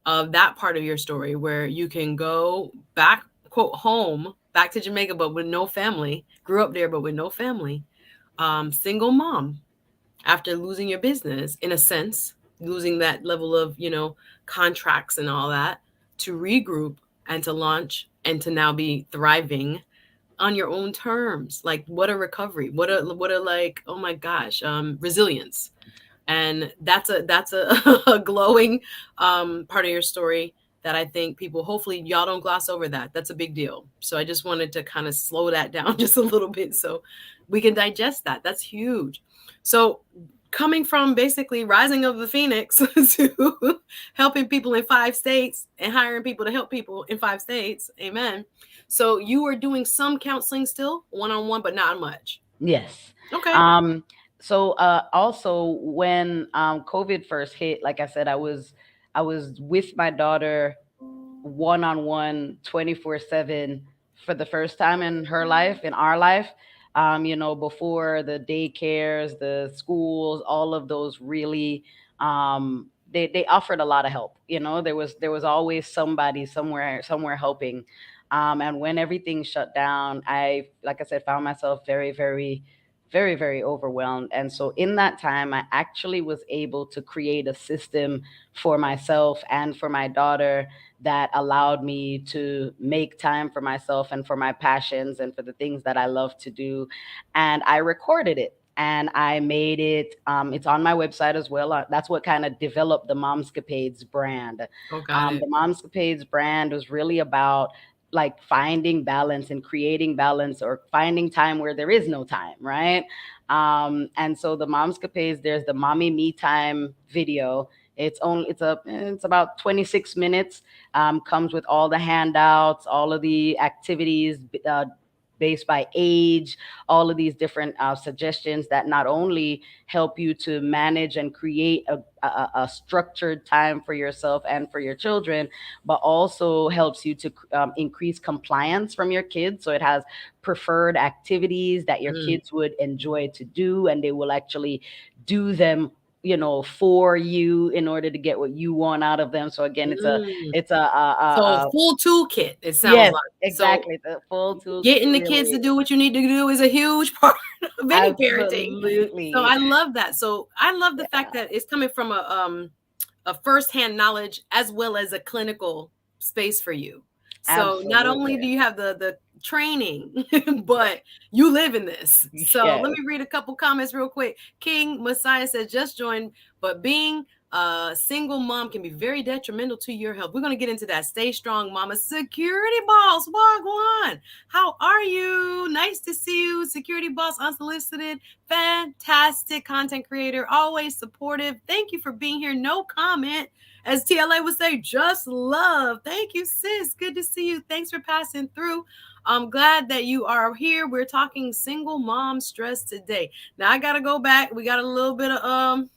of that part of your story where you can go back, quote, home, back to Jamaica, but with no family, grew up there, but with no family, single mom after losing your business, in a sense, losing that level of, contracts and all that, to regroup and to launch and to now be thriving on your own terms. Like what a recovery, what a like, oh my gosh, resilience. And that's a a glowing part of your story that I think people, hopefully y'all don't gloss over that. That's a big deal. So I just wanted to kind of slow that down just a little bit so we can digest that. That's huge. So coming from basically rising of the phoenix to helping people in 5 states and hiring people to help people in 5 states, amen. So you are doing some counseling still, one-on-one, but not much. Yes. Okay. Um, so also when COVID first hit, like I said, I was with my daughter one on one 24/7 for the first time in her life, in our life. Before the daycares, the schools, all of those really they offered a lot of help. There was always somebody somewhere helping. And when everything shut down, I, like I said, found myself very, very, very, very overwhelmed. And so in that time, I actually was able to create a system for myself and for my daughter that allowed me to make time for myself and for my passions and for the things that I love to do. And I recorded it and I made it. It's on my website as well. That's what kind of developed the Momscapades brand. Oh, got it. The Momscapades brand was really about like finding balance and creating balance, or finding time where there is no time, right? And so the Momscapades, there's the mommy me time video. It's about 26 minutes. Comes with all the handouts, all of the activities, based by age, all of these different suggestions that not only help you to manage and create a structured time for yourself and for your children, but also helps you to increase compliance from your kids. So it has preferred activities that your Mm. kids would enjoy to do, and they will actually do them, for you, in order to get what you want out of them. So again, it's a Mm. it's So a full toolkit, it sounds yes, like. So exactly, the full toolkit, getting the kids to really. do what you need to do is a huge part of any parenting. So Absolutely. I love that. So I love the fact Yeah. that it's coming from a firsthand knowledge as well as a clinical space for you. So not only Absolutely. do you have the training, but you live in this. So let Yes. me read a couple comments real quick. King Messiah says just joined, but being a single mom can be very detrimental to your health. We're gonna get into that. Stay strong, mama. Security boss, Wagwan. How are you? Nice to see you, security boss, unsolicited. Fantastic content creator, always supportive. Thank you for being here. No comment. As TLA would say, just love. Thank you, sis. Good to see you. Thanks for passing through. I'm glad that you are here. We're talking single mom stress today. Now I gotta go back. We got a little bit of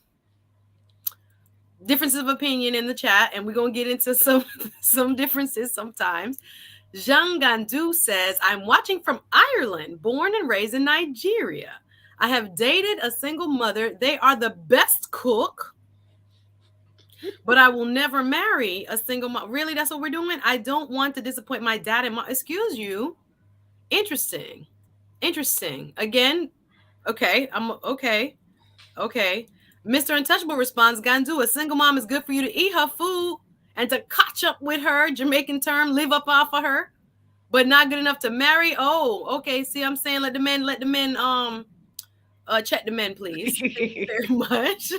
differences of opinion in the chat, and we're gonna get into some differences sometimes. Jean Gandu says, I'm watching from Ireland, born and raised in Nigeria. I have dated a single mother. They are the best cook, but I will never marry a single mom. Really, that's what we're doing? I don't want to disappoint my dad and mom. Excuse you. Interesting. Interesting. Again, okay. I'm okay. Okay. Mr. Untouchable responds, Gandu, a single mom is good for you to eat her food and to catch up with her, Jamaican term, live up off of her, but not good enough to marry. Oh, okay. See, I'm saying let the men check the men, please. Thank you very much.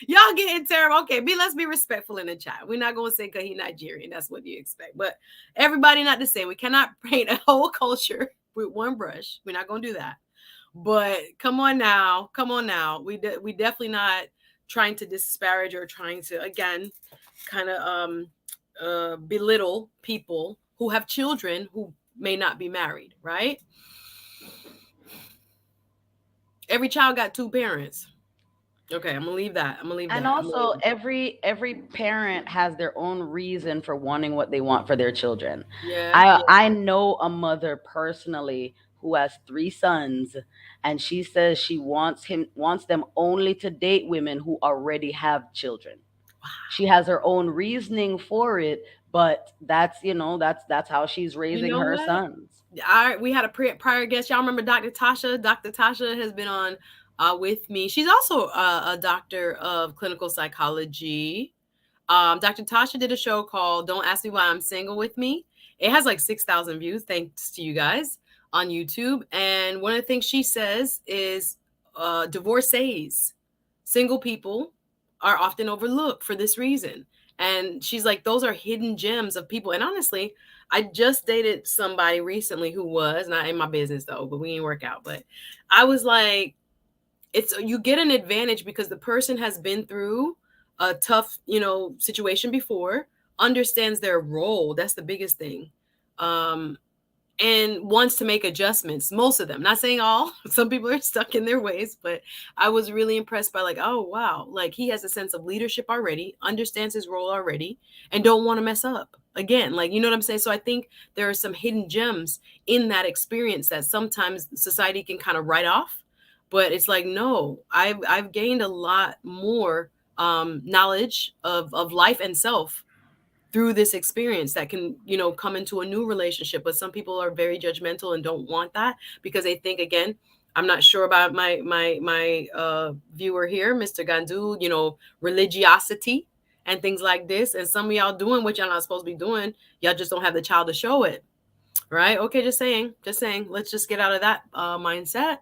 Y'all getting terrible. Okay, let's be respectful in the chat. We're not gonna say because he's Nigerian. That's what you expect. But everybody not the same. We cannot paint a whole culture with one brush. We're not gonna do that. But come on now, come on now. We definitely not trying to disparage or trying to again kind of belittle people who have children who may not be married, right? Every child got two parents. Okay, I'm gonna leave that. I'm gonna leave And that. also every parent has their own reason for wanting what they want for their children. Yeah, I know a mother personally who has three sons, and she says she wants them only to date women who already have children. She has her own reasoning for it, but that's how she's you raising know her what? sons. We had a prior guest. Y'all remember Dr. Tasha? Dr. Tasha has been on with me. She's also a doctor of clinical psychology. Dr. Tasha did a show called "Don't Ask Me Why I'm Single" with me. It has like 6,000 views, thanks to you guys on YouTube. And one of the things she says is divorcees, single people, are often overlooked for this reason. And she's like, those are hidden gems of people. And honestly, I just dated somebody recently who was not in my business though, but we didn't work out. But I was like, it's you get an advantage because the person has been through a tough, situation before, understands their role. That's the biggest thing. Um, and wants to make adjustments. Most of them, not saying all, some people are stuck in their ways, but I was really impressed by like, oh wow, like he has a sense of leadership already, understands his role already, and don't want to mess up again. Like, you know what I'm saying? So I think there are some hidden gems in that experience that sometimes society can kind of write off. But it's like, no, I've gained a lot more knowledge of life and self through this experience that can come into a new relationship. But some people are very judgmental and don't want that because they think, again, I'm not sure about my viewer here, Mr. Gandu, religiosity and things like this. And some of y'all doing what y'all not supposed to be doing. Y'all just don't have the child to show it, right? Okay, just saying, let's just get out of that mindset.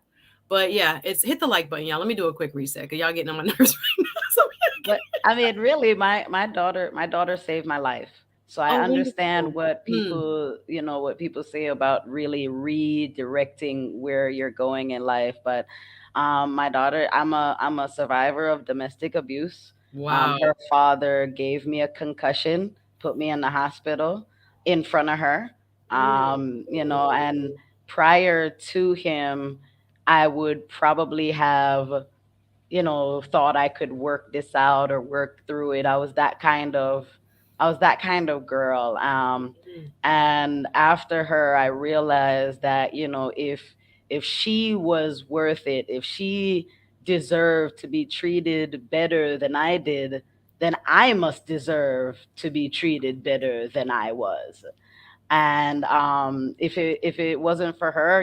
But yeah, it's hit the like button, y'all. Let me do a quick reset because y'all getting on my nerves right now. So But I mean, really, my daughter saved my life. So I oh, understand wonderful. what Hmm. people say about really redirecting where you're going in life. But my daughter, I'm a survivor of domestic abuse. Wow. Her father gave me a concussion, put me in the hospital in front of her. And prior to him, I would probably have thought I could work this out or work through it. I was that kind of girl. Mm. And after her, I realized that, if she was worth it, if she deserved to be treated better than I did, then I must deserve to be treated better than I was. And if it wasn't for her,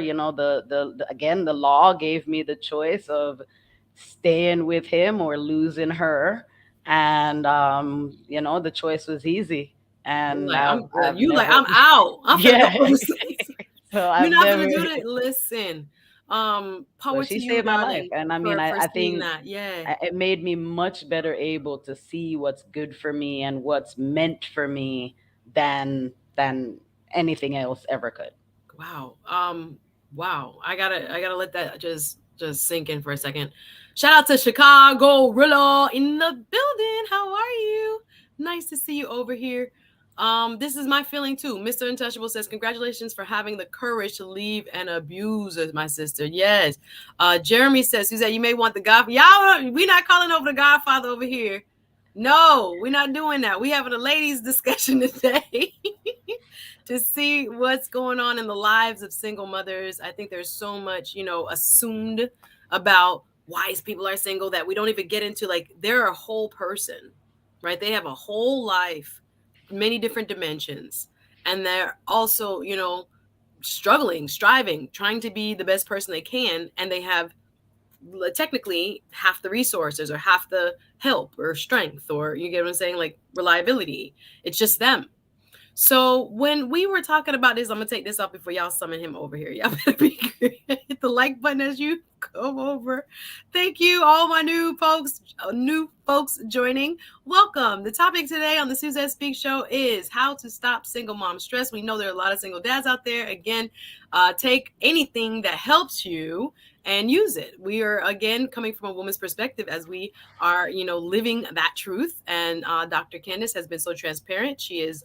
again, the law gave me the choice of staying with him or losing her. And the choice was easy. You're and like, I've you like, never I'm out. I'm finna go yeah. overseas. So You're I've not gonna never do that. Listen, so power she to you, saved my life, darling, and I mean for I seeing think that. Yeah. it made me much better able to see what's good for me and what's meant for me than anything else ever could. Wow. Wow. I gotta let that just sink in for a second. Shout out to Chicago Rilla in the building. How are you? Nice to see you over here. This is my feeling too. Mr. Untouchable says, congratulations for having the courage to leave and abuse my sister. Yes. Jeremy says, Suzette, you may want the God. Y'all, we not calling over the Godfather over here. No, we're not doing that. We having a ladies discussion today. To see what's going on in the lives of single mothers. I think there's so much, assumed about why people are single that we don't even get into. Like, they're a whole person, right? They have a whole life, many different dimensions. And they're also, struggling, striving, trying to be the best person they can. And they have technically half the resources or half the help or strength, or you get what I'm saying? Like reliability. It's just them. So when we were talking about this, I'm gonna take this off before y'all summon him over here. Y'all better be hit the like button as you come over. Thank you, all my new folks joining. Welcome. The topic today on the Suzette Speak Show is how to stop single mom stress. We know there are a lot of single dads out there. Again, take anything that helps you and use it. We are again coming from a woman's perspective as we are, living that truth. And Dr. Candace has been so transparent. She is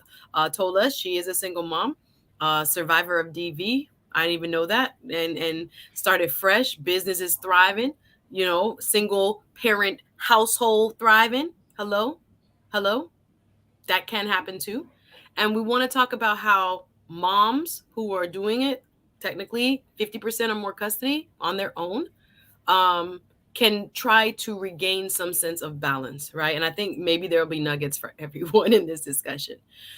told us she is a single mom, survivor of DV. I didn't even know that, and started fresh. Business is thriving. Single parent household thriving. Hello, hello. That can happen too. And we want to talk about how moms who are doing it, technically 50% or more custody on their own, um, can try to regain some sense of balance, right? And I think maybe there'll be nuggets for everyone in this discussion.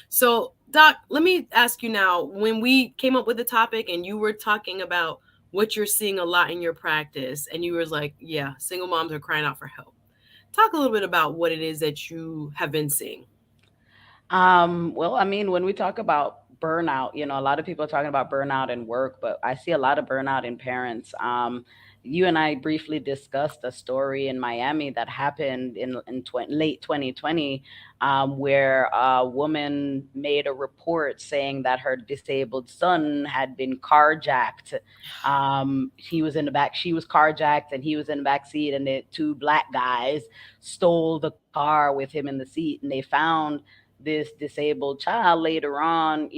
So, Doc, let me ask you now, when we came up with the topic and you were talking about what you're seeing a lot in your practice, and you were like, yeah, single moms are crying out for help. Talk a little bit about what it is that you have been seeing. Well, I mean, when we talk about burnout, a lot of people are talking about burnout in work, but I see a lot of burnout in parents. You and I briefly discussed a story in Miami that happened in late 2020, where a woman made a report saying that her disabled son had been carjacked. He was in the back, she was carjacked, and he was in the back seat, and the two black guys stole the car with him in the seat, and they found this disabled child later on,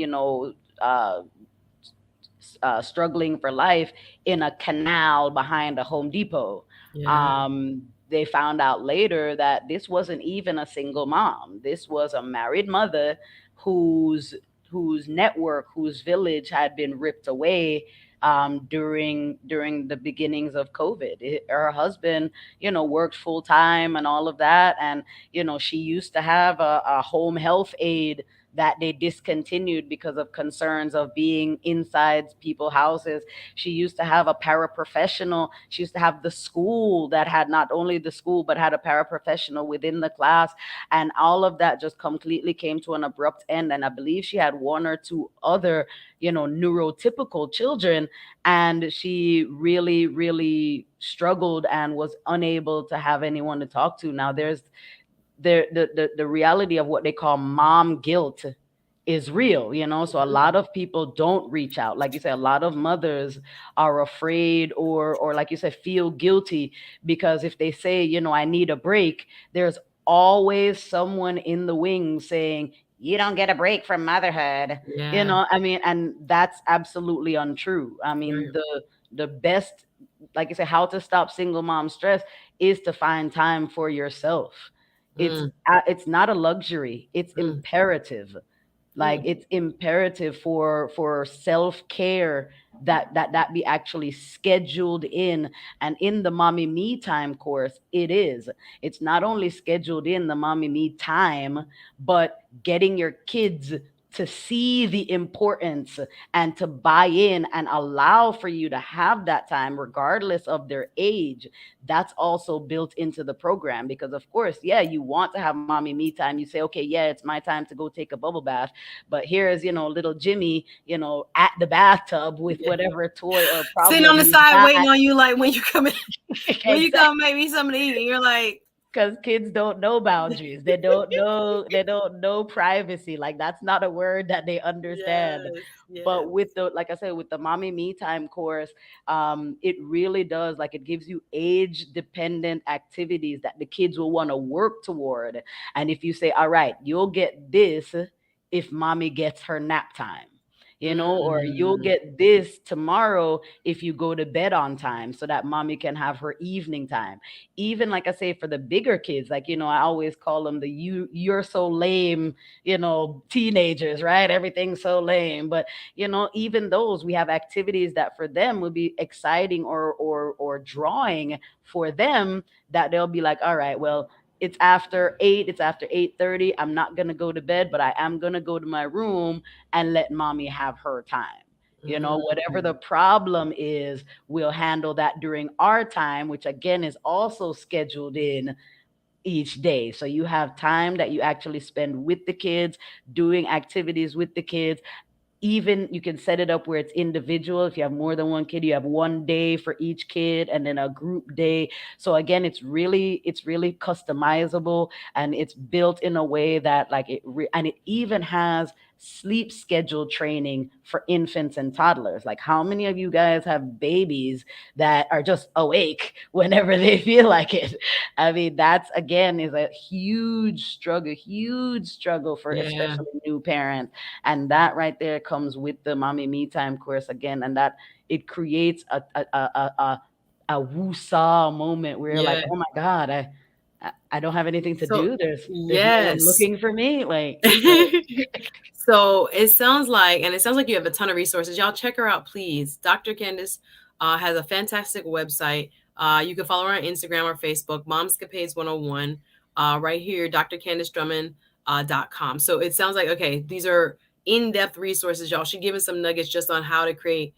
struggling for life in a canal behind a Home Depot. Yeah. They found out later that this wasn't even a single mom. This was a married mother whose whose network, whose village had been ripped away during the beginnings of COVID. Her husband, worked full time and all of that, and she used to have a home health aide that they discontinued because of concerns of being inside people's houses. She used to have a paraprofessional. She used to have the school that had not only the school but had a paraprofessional within the class, and all of that just completely came to an abrupt end. And I believe she had one or two other, neurotypical children, and she really, really struggled and was unable to have anyone to talk to. Now there's the reality of what they call mom guilt is real, so a lot of people don't reach out. Like you said, a lot of mothers are afraid, or like you said, feel guilty, because if they say, I need a break, there's always someone in the wings saying, you don't get a break from motherhood. Yeah. I mean, and that's absolutely untrue. I mean, Right. the best, like I said, how to stop single mom stress is to find time for yourself. Mm, It's not a luxury, it's mm, imperative. Like, mm. it's imperative for self-care, that be actually scheduled in. And in the mommy me time course, it's not only scheduled in the mommy me time, but getting your kids to see the importance and to buy in and allow for you to have that time regardless of their age, that's also built into the program. Because of course, yeah, you want to have mommy me time. You say, okay, yeah, it's my time to go take a bubble bath, but here's, little Jimmy, at the bathtub with Yeah. whatever toy or Sitting problem on the he's side got. waiting on you, like when you come in, when you Exactly. come make me something to eat, and you're like, Because kids don't know boundaries. They don't know privacy. Like, that's not a word that they understand. yes, But yes. with the, like I said, with the mommy me time course, it really does, like, it gives you age dependent activities that the kids will want to work toward. And if you say, all right, you'll get this if mommy gets her nap time, or you'll Mm, get this tomorrow if you go to bed on time so that mommy can have her evening time. Even, like I say, for the bigger kids, like, I always call them the you're so lame, teenagers, right? Everything's so lame. But, even those, we have activities that for them would be exciting or drawing for them, that they'll be like, all right, well, it's after 8, it's after 8:30. I'm not going to go to bed, but I am going to go to my room and let mommy have her time. Whatever the mm. problem is, we'll handle that during our time, which again is also scheduled in each day. So you have time that you actually spend with the kids, doing activities with the kids. Even you can set it up where it's individual. If you have more than one kid, you have one day for each kid and then a group day. So again, it's really customizable, and it's built in a way that, like, and it even has sleep schedule training for infants and toddlers. Like, how many of you guys have babies that are just awake whenever they feel like it? I mean, that's, again, is a huge struggle for Yeah, especially new parents. And that right there comes with the mommy me time course again, and that it creates a woo-saw moment where you're like, yeah. oh my god, I don't have anything to So do. There's no one yes. looking for me. Like, so So it sounds like you have a ton of resources. Y'all check her out, please. Dr. Candace has a fantastic website. You can follow her on Instagram or Facebook, Momscapades 101. Right here, drcandicedrummond.com. So it sounds like, okay, these are in-depth resources. Y'all, she giving some nuggets just on how to create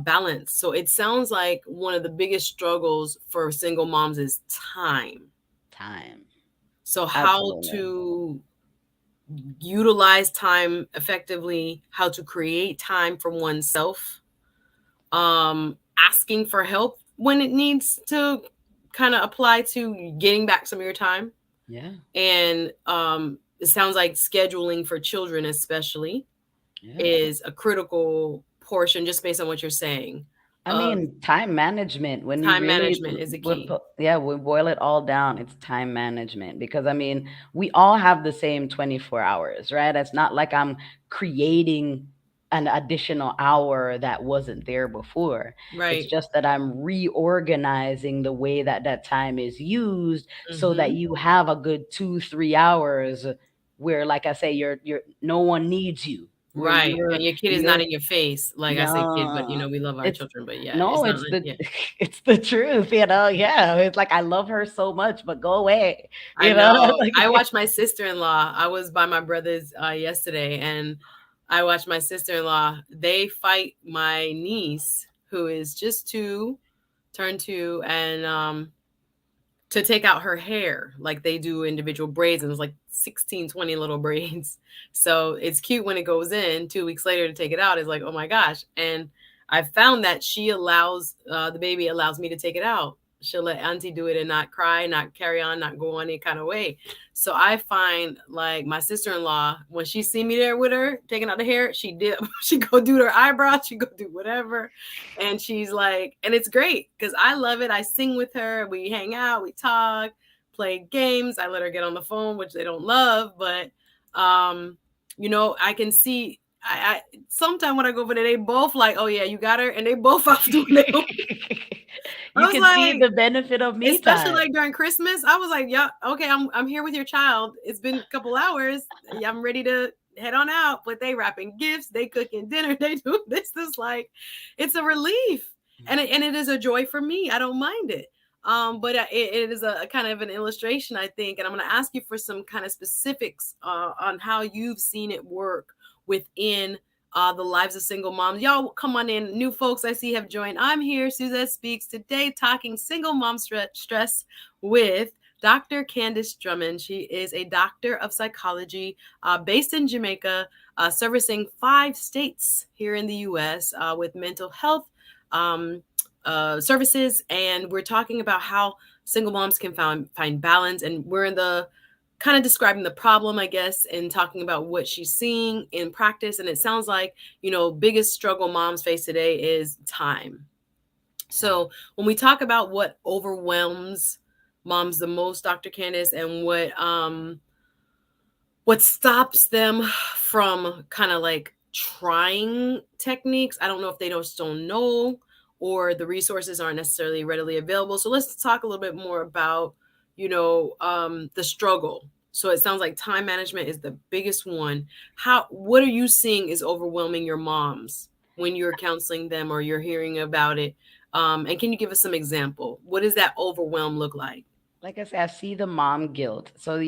balance. So it sounds like one of the biggest struggles for single moms is time. time. So how Absolutely. to utilize time effectively, how to create time for oneself, asking for help when it needs to kind of apply to getting back some of your time. Yeah. And it sounds like scheduling for children, especially, Yeah. is a critical portion just based on what you're saying I of mean, time management, when you time really, management is a key. yeah, we boil it all down, it's time management. Because, I mean, we all have the same 24 hours, right? It's not like I'm creating an additional hour that wasn't there before. It's Right. just that I'm reorganizing the way that that time is used so that Hmm. you have a good 2, 3 hours where, like I say, no one needs you, where Right. And your kid is not you're in your face. Like I say kid, but no, we love our it's children. But yeah, no, it's not it's like, the yeah. it's the truth, Yeah, it's like I love her so much, but go away, I know. I Like, watched my sister-in-law. I was by my brother's yesterday, and I watched my sister-in-law. They fight my niece, who is just two, turned two, and to take out her hair like they do individual braids, and it's like 16, 20 little braids. So it's cute when it goes in. 2 weeks later to take it out is like, oh my gosh. And I found that she allows the baby allows me to take it out. She'll let auntie do it and not cry, not carry on, not go any kind of way. So I find like my sister-in-law, when she see me there with her taking out the hair, she did she go do her eyebrows, she go do whatever. And she's like, and it's great because I love it. I sing with her, we hang out, we talk, play games. I let her get on the phone, which they don't love, but um, I can see I sometimes when I go over there, they both like, oh yeah, you got her, and they both off doing their own. I you was can see like, the benefit of me especially time. like during Christmas, I was like, yeah, okay, I'm here with your child. It's been a couple hours. Yeah, I'm ready to head on out. But they wrapping gifts, they cooking dinner, they do this. This like, it's a relief, and it is a joy for me. I don't mind it. But it is a kind of an illustration, I think, and I'm going to ask you for some kind of specifics on how you've seen it work within the lives of single moms. Y'all come on in. New folks I see have joined. I'm here, Suzette Speaks, today talking single mom stress with Dr. Candace Drummond. She is a doctor of psychology based in Jamaica, servicing 5 states here in the U.S. With mental health services. And we're talking about how single moms can find balance. And we're in the kind of describing the problem, I guess, and talking about what she's seeing in practice. And it sounds like, biggest struggle moms face today is time. So when we talk about what overwhelms moms the most, Dr. Candace, and what stops them from kind of like trying techniques, I don't know if they don't know or the resources aren't necessarily readily available. So let's talk a little bit more about, the struggle. So it sounds like time management is the biggest one. What are you seeing is overwhelming your moms when you're counseling them or you're hearing about it? And can you give us some example? What does that overwhelm look like? Like I said, I see the mom guilt. So,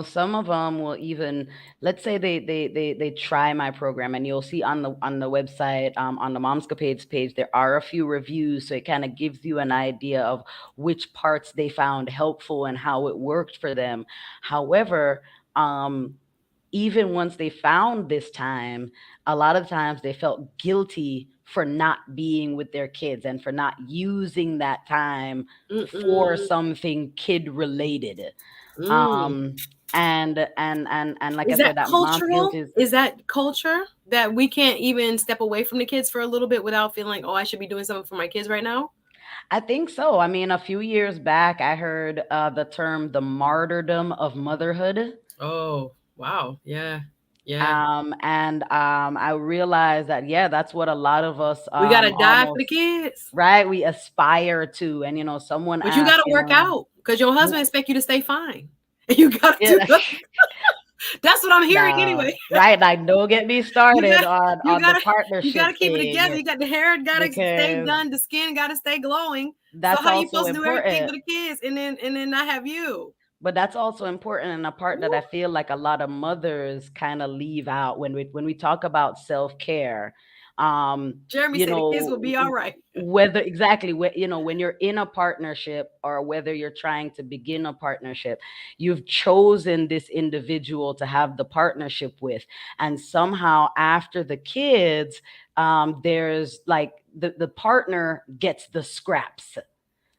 some of them will even, let's say they try my program, and you'll see on the website, on the Momscapades page, there are a few reviews. So it kind of gives you an idea of which parts they found helpful and how it worked for them. However, even once they found this time, a lot of times they felt guilty for not being with their kids and for not using that time for Mm-mm. something kid related. Mm. And like I Is said, that that mom's guilt cultural? is, Is that culture that we can't even step away from the kids for a little bit without feeling like, oh, I should be doing something for my kids right now? I think so. I mean, a few years back, I heard the term the martyrdom of motherhood. Oh, wow. Yeah. Yeah. And I realized that, yeah, that's what a lot of us We got to die for the almost, kids. right, we aspire to. And, someone But you got asked, to work out because your husband expect you to stay fine. And you got to yeah, do that. That's what I'm hearing no, anyway. right, like, don't get me You started got on you the got to you got to partnership keep it together. thing, You got the hair got to stay because done, the skin got to stay glowing. So that's how you also supposed to do everything for important. the kids and then not have you? But that's also important, and a part that Woo. I feel like a lot of mothers kind of leave out when we talk about self-care. Jeremy said the kids will be all right. Whether exactly when you're in a partnership or whether you're trying to begin a partnership, you've chosen this individual to have the partnership with, and somehow after the kids, there's like the partner gets the scraps,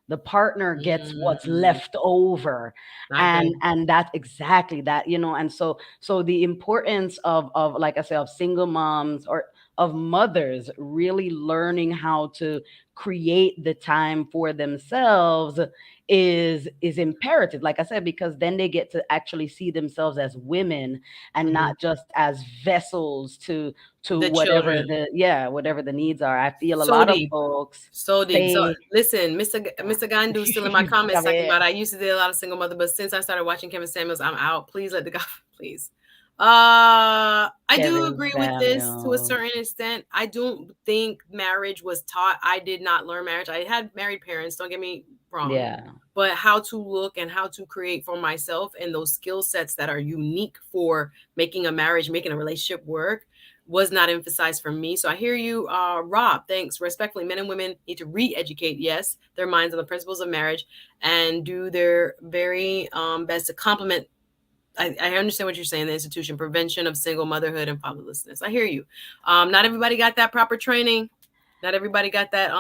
the partner gets what's Mm, left over. not and good. and that's exactly that, and so the importance of, like I say, of single moms or of mothers really learning how to create the time for themselves is imperative, like I said, because then they get to actually see themselves as women and Mhm. not just as vessels to The whatever children. the needs are. I feel a So lot of deep. folks So deep. So say, listen, Mr. Gandu is still in my comments come talking here. about I used to date a lot of single mother, but since I started watching Kevin Samuels, I'm out. Please let the guy please. I do Kevin agree with this to a Samuels. certain extent. I don't think marriage was taught. I did not learn marriage. I had married parents, don't get me wrong. Yeah. But how to look and how to create for myself and those skill sets that are unique for making a marriage, making a relationship work was not emphasized for me. So I hear you, Rob. Thanks. Respectfully, men and women need to re-educate, yes, their minds on the principles of marriage and do their very best to complement. I understand what you're saying. The institution, prevention of single motherhood and fatherlessness. I hear you. Not everybody got that proper training. Not everybody got that.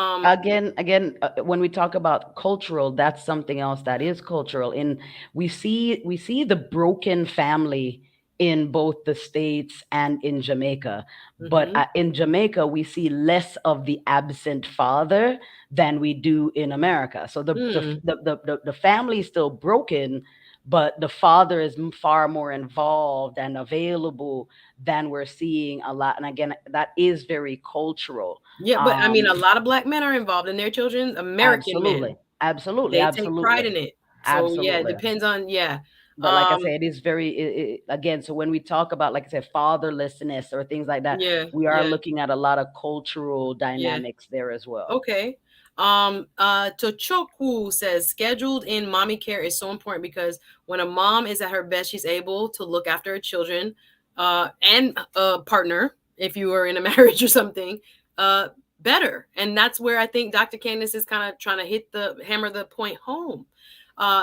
Again, when we talk about cultural, that's something else that is cultural. In we see the broken family in both the States and in Jamaica. But Mhm. in Jamaica, we see less of the absent father than we do in America. So Mm. the family is still broken, but the father is far more involved and available than we're seeing a lot. And again, that is very cultural. Yeah, but I mean, a Um, lot of black men are involved in their children. American men, Absolutely. Absolutely. they take pride Absolutely. in it. So yeah, it Absolutely. depends on yeah. But like I Um, said, it is very, again, so when we talk about, like I said, fatherlessness or things like that, yeah, we are yeah, looking at a lot of cultural yeah. dynamics there as well. Okay. Tochoku says scheduled in mommy care is so important because when a mom is at her best, she's able to look after her children. and a partner, if you are in a marriage or something, uh, better. And that's where I think Dr. Candace is kind of trying to hammer the point home.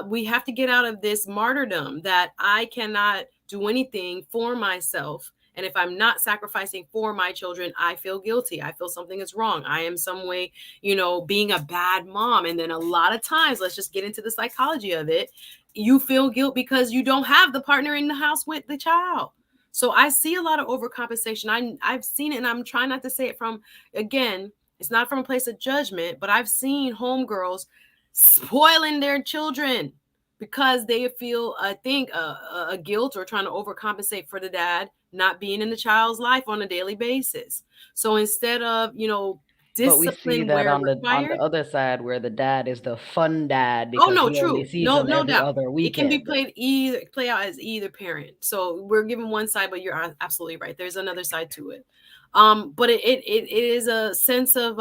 We have to get out of this martyrdom that I cannot do anything for myself. And if I'm not sacrificing for my children, I feel guilty. I feel something is wrong. I am some way, being a bad mom. And then a lot of times, let's just get into the psychology of it. You feel guilt because you don't have the partner in the house with the child. So I see a lot of overcompensation. I've seen it, and I'm trying not to say it from, again, it's not from a place of judgment, but I've seen homegirls spoiling their children because they feel, I think, a guilt or trying to overcompensate for the dad not being in the child's life on a daily basis. So instead of, But we see discipline that where on the required. other side where the dad is the fun dad Oh because no, he only true. sees No, them no every doubt. other It can be weekend. play out as either parent. So we're giving one side, but you're absolutely right. There's another side to it. But it is a sense of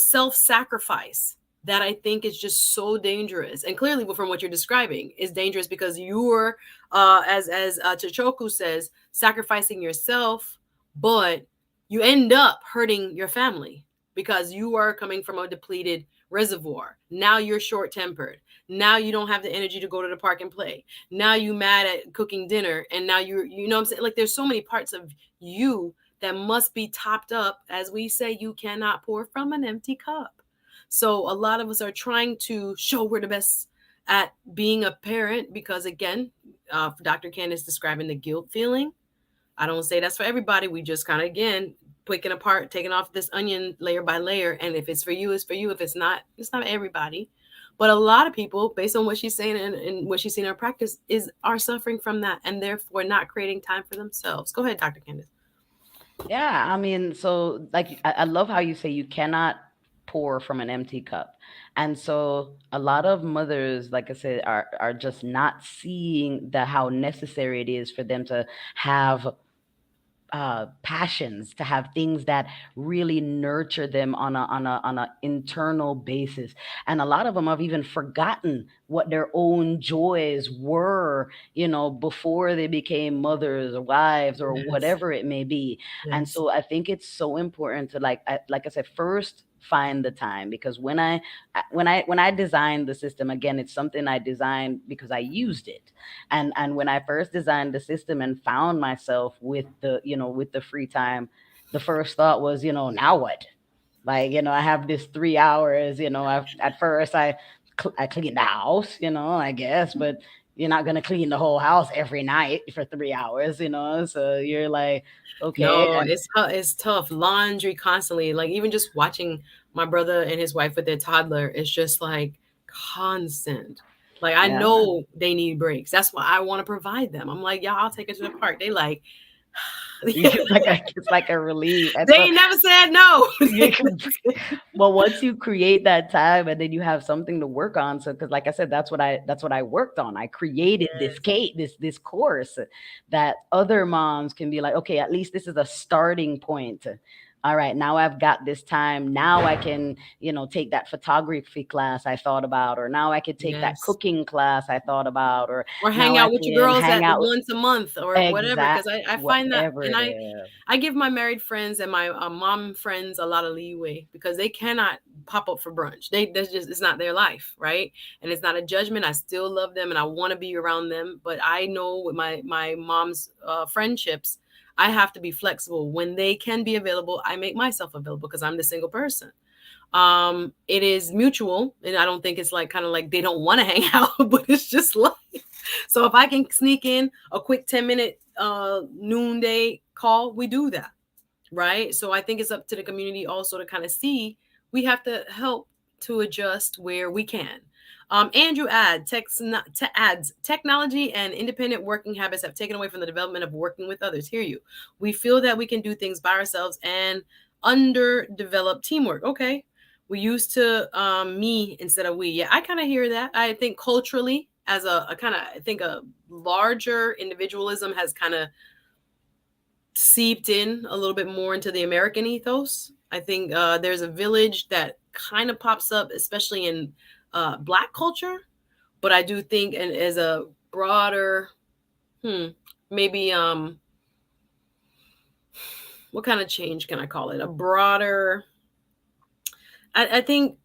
self-sacrifice that I think is just so dangerous. And clearly, from what you're describing, is dangerous because you're, as Chichoku says, sacrificing yourself, but you end up hurting your family because you are coming from a depleted reservoir. Now you're short-tempered. Now you don't have the energy to go to the park and play. Now you mad at cooking dinner, and now you know what I'm saying? Like there's so many parts of you that must be topped up. As we say, you cannot pour from an empty cup. So a lot of us are trying to show we're the best at being a parent because, again, Dr. Candace describing the guilt feeling. I don't say that's for everybody. We just kind of, again, picking apart, taking off this onion layer by layer. And if it's for you, it's for you. If it's not everybody. But a lot of people, based on what she's saying and what she's seen in her practice, are suffering from that and therefore not creating time for themselves. Go ahead, Dr. Candace. Yeah, I mean, so like I love how you say you cannot pour from an empty cup. And so a lot of mothers, like I said, are just not seeing the how necessary it is for them to have passions, to have things that really nurture them on a internal basis. And a lot of them have even forgotten what their own joys were, before they became mothers or wives or Yes. whatever it may be. And Yes. so I think it's so important to like I said, first find the time, because when I designed the system, again, it's something I designed because I used it. And when I first designed the system and found myself with the free time, the first thought was, now what? Like, I have this 3 hours. At first I clean the house, I guess, but you're not gonna clean the whole house every night for 3 hours, so you're like, okay. No, And it's tough. Laundry constantly. Like even just watching my brother and his wife with their toddler is just like constant. Like I yeah. know they need breaks. That's why I want to provide them. I'm like, yeah, I'll take it to the park. They like, It's like a relief. And they so ain't never said no. you well, once you create that time and then you have something to work on. So because like I said, that's what I worked on. I created this Yes. case, this course that other moms can be like, okay, at least this is a starting point. All right, now I've got this time. Now I can, take that photography class I thought about, or now I could take that Yes. cooking class I thought about, or Or hang now I out with your can girls hang at the out. once a month or whatever. Exact Because I find that, whatever and it is. I give my married friends and my mom friends a lot of leeway because they cannot pop up for brunch. That's just, it's not their life, right? And it's not a judgment. I still love them and I want to be around them, but I know with my mom's friendships, I have to be flexible. When they can be available, I make myself available because I'm the single person. It is mutual, and I don't think it's like kind of like they don't want to hang out, but it's just like, so if I can sneak in a quick 10-minute noonday call, we do that, right? So I think it's up to the community also to kind of see, we have to help to adjust where we can. Andrew adds technology and independent working habits have taken away from the development of working with others. Hear you. We feel that we can do things by ourselves and underdeveloped teamwork. Okay. We used to me instead of we. Yeah, I kind of hear that. I think culturally, as a kind of, I think a larger individualism has kind of seeped in a little bit more into the American ethos. I think there's a village that kind of pops up, especially in Black culture. But I do think, and as a broader, hmm, maybe what kind of change can I call it? A broader. I think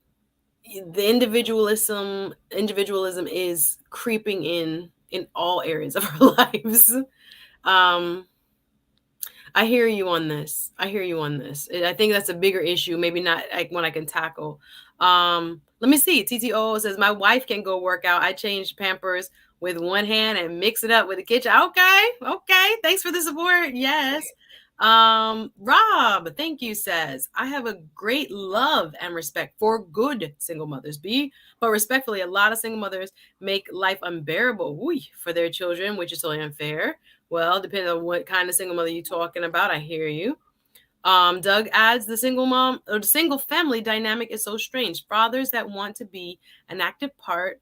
the individualism is creeping in all areas of our lives. Um, I hear you on this. I hear you on this. I think that's a bigger issue. Maybe not like one I can tackle. Let me see. TTO says my wife can go work out. I change Pampers with one hand and mix it up with the kitchen. Okay, okay. Thanks for the support. Yes. Rob, thank you. Says I have a great love and respect for good single mothers. But respectfully, a lot of single mothers make life unbearable for their children, which is totally unfair. Well, depending on what kind of single mother you're talking about, I hear you. Doug adds the single mom or the single family dynamic is so strange. Fathers that want to be an active parent,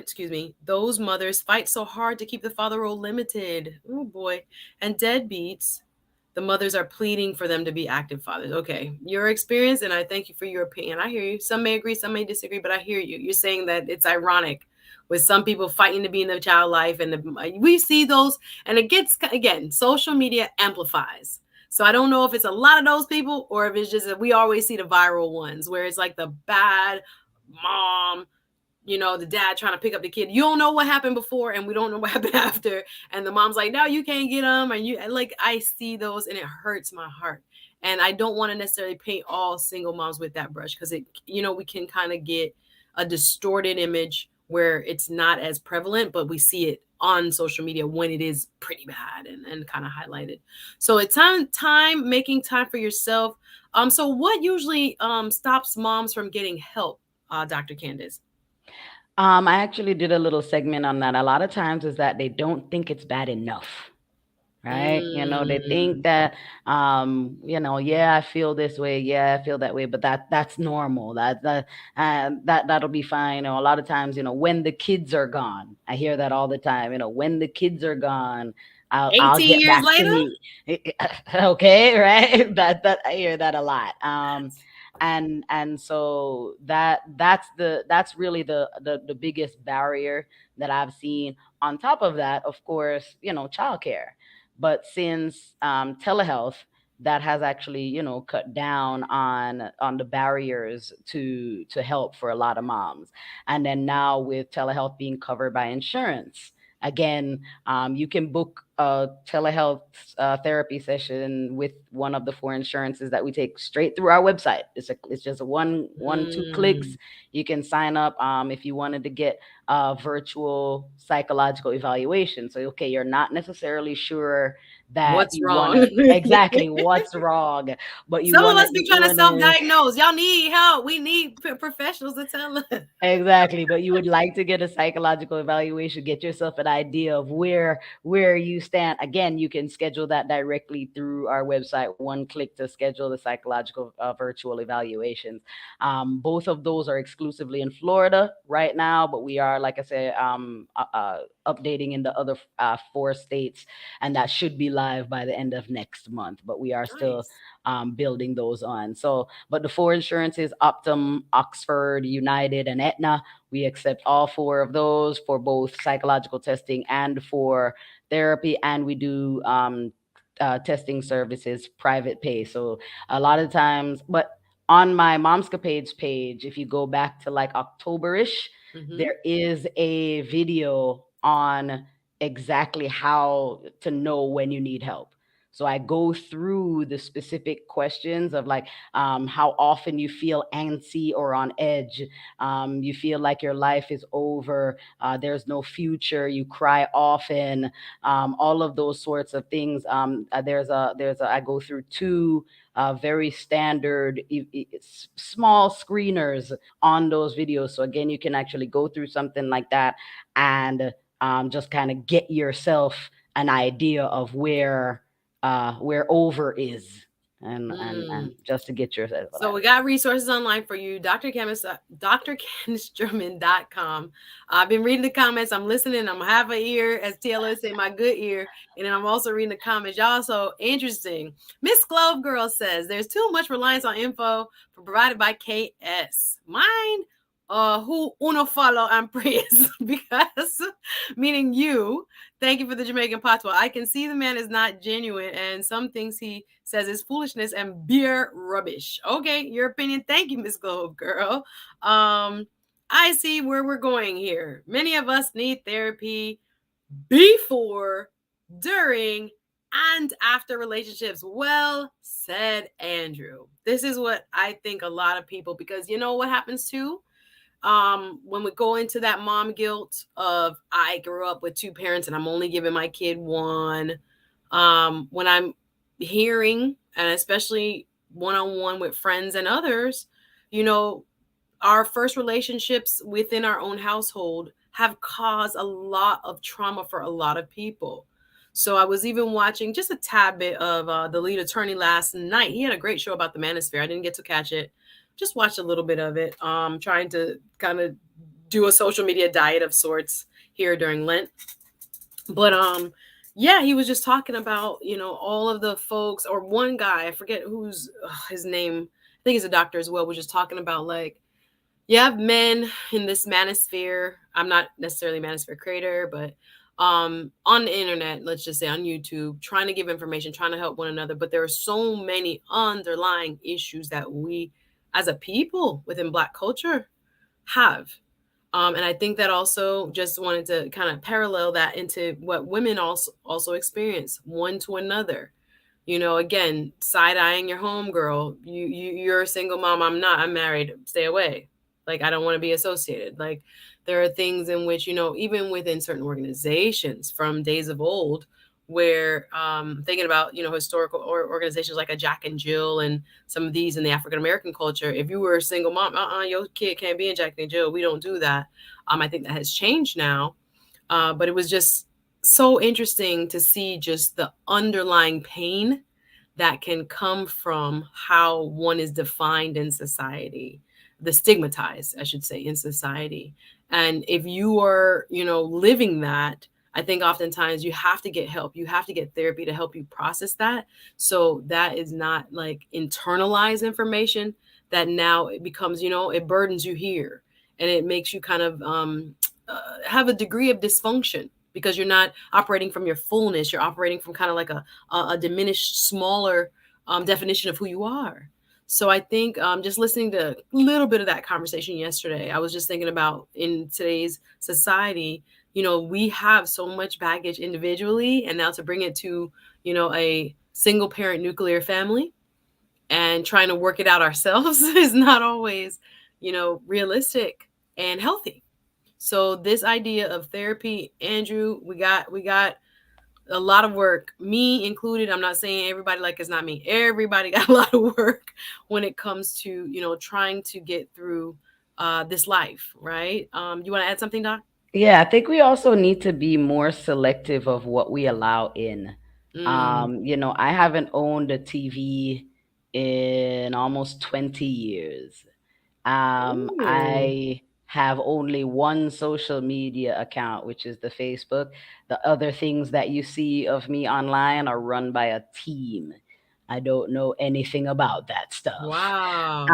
excuse me, those mothers fight so hard to keep the father role limited. Oh boy. And deadbeats, the mothers are pleading for them to be active fathers. Okay, your experience, and I thank you for your opinion. I hear you. Some may agree, some may disagree, but I hear you. You're saying that it's ironic with some people fighting to be in the child life, and we see those, and it gets, again, social media amplifies. So I don't know if it's a lot of those people or if it's just that we always see the viral ones where it's like the bad mom, the dad trying to pick up the kid. You don't know what happened before, and we don't know what happened after. And the mom's like, "No, you can't get them." And I see those, and it hurts my heart. And I don't want to necessarily paint all single moms with that brush because we can kind of get a distorted image where it's not as prevalent, but we see it on social media when it is pretty bad and kind of highlighted. So it's making time for yourself. So what usually stops moms from getting help, Dr. Candace? I actually did a little segment on that. A lot of times is that they don't think it's bad enough. Right? They think Mm. that yeah, I feel this way, yeah, I feel that way, but that's normal. That'll be fine. A lot of times, when the kids are gone, I hear that all the time. When the kids are gone, I'll 18 get years back to later? me. Okay, right? That I hear that a lot. And so that's really the biggest barrier that I've seen. On top of that, of course, childcare. But since telehealth, that has actually cut down on the barriers to help for a lot of moms. And then now with telehealth being covered by insurance, again, you can book a telehealth therapy session with one of the four insurances that we take straight through our website. It's just two clicks. Mm. You can sign up if you wanted to get virtual psychological evaluation. So, okay, you're not necessarily sure that What's you want wrong? to exactly what's wrong, but you Some of want to us be you trying to want to self-diagnose. Y'all need help. We need professionals to tell us. exactly, but you would like to get a psychological evaluation, get yourself an idea of where you stand. Again, you can schedule that directly through our website. One click to schedule the psychological virtual evaluations. Both of those are exclusively in Florida right now, but we are, like I said, updating in the other four states, and that should be live by the end of next month. But we are still Nice. building those on. So, but the four insurances, Optum, Oxford, United, and Aetna, we accept all four of those for both psychological testing and for therapy. And we do testing services, private pay. So a lot of times, but on my Momscapades page, if you go back to like October-ish, Mm-hmm. there is a video on exactly how to know when you need help. So I go through the specific questions of like how often you feel antsy or on edge. You feel like your life is over. There's no future. You cry often. All of those sorts of things. I go through two very standard small screeners on those videos. So again, you can actually go through something like that and just kind of get yourself an idea of where over is, and Mm. just to get yourself an So we idea. got resources online for you, drcandicedrummond.com. I've been reading the comments. I'm listening. I'm half an ear, as Taylor say, my good ear. And then I'm also reading the comments. Y'all so interesting. Miss Glove Girl says, there's too much reliance on info provided by KS. Mine who uno follow and praise because meaning you. Thank you for the Jamaican patois. I can see the man is not genuine, and some things he says is foolishness and beer rubbish. Okay, your opinion. Thank you, Miss Globe girl. I see where we're going here. Many of us need therapy before, during, and after relationships. Well said, Andrew. This is what I think a lot of people, because you know what happens too? When we go into that mom guilt of I grew up with two parents and I'm only giving my kid one. When I'm hearing, and especially one-on-one with friends and others, you know, our first relationships within our own household have caused a lot of trauma for a lot of people. So I was even watching just a tad bit of the lead attorney last night. He had a great show about the manosphere. I didn't get to catch it. Just watched a little bit of it. Trying to kind of do a social media diet of sorts here during Lent. But yeah, he was just talking about, you know, all of the folks, or one guy, I forget who's his name. I think he's a doctor as well, was just talking about like, you have men in this manosphere. I'm not necessarily a manosphere creator, but on the internet, let's just say on YouTube, trying to give information, trying to help one another. But there are so many underlying issues that we as a people within Black culture have. And I think that also just wanted to kind of parallel that into what women also experience one to another. You know, again, side eyeing your homegirl. You're a single mom. I'm not. I'm married. Stay away. Like I don't want to be associated. Like there are things in which, you know, even within certain organizations from days of old, where thinking about, you know, historical organizations like a Jack and Jill and some of these in the African American culture, if you were a single mom, your kid can't be in Jack and Jill. We don't do that. I think that has changed now, but it was just so interesting to see just the underlying pain that can come from how one is defined in society, the stigmatized, I should say, in society. And if you are, you know, living that, I think oftentimes you have to get help. You have to get therapy to help you process that. So that is not like internalized information that now it becomes, you know, it burdens you here and it makes you kind of have a degree of dysfunction because you're not operating from your fullness. You're operating from kind of like a diminished, smaller definition of who you are. So I think just listening to a little bit of that conversation yesterday, I was just thinking about in today's society, you know, we have so much baggage individually, and now to bring it to, you know, a single parent nuclear family and trying to work it out ourselves is not always, you know, realistic and healthy. So this idea of therapy, Andrew, we got a lot of work, me included. I'm not saying everybody, like it's not me. Everybody got a lot of work when it comes to, you know, trying to get through this life, right? You want to add something, Doc? Yeah, I think we also need to be more selective of what we allow in. Mm. I haven't owned a TV in almost 20 years. Ooh. I have only one social media account, which is the Facebook. The other things that you see of me online are run by a team. I don't know anything about that stuff. Wow.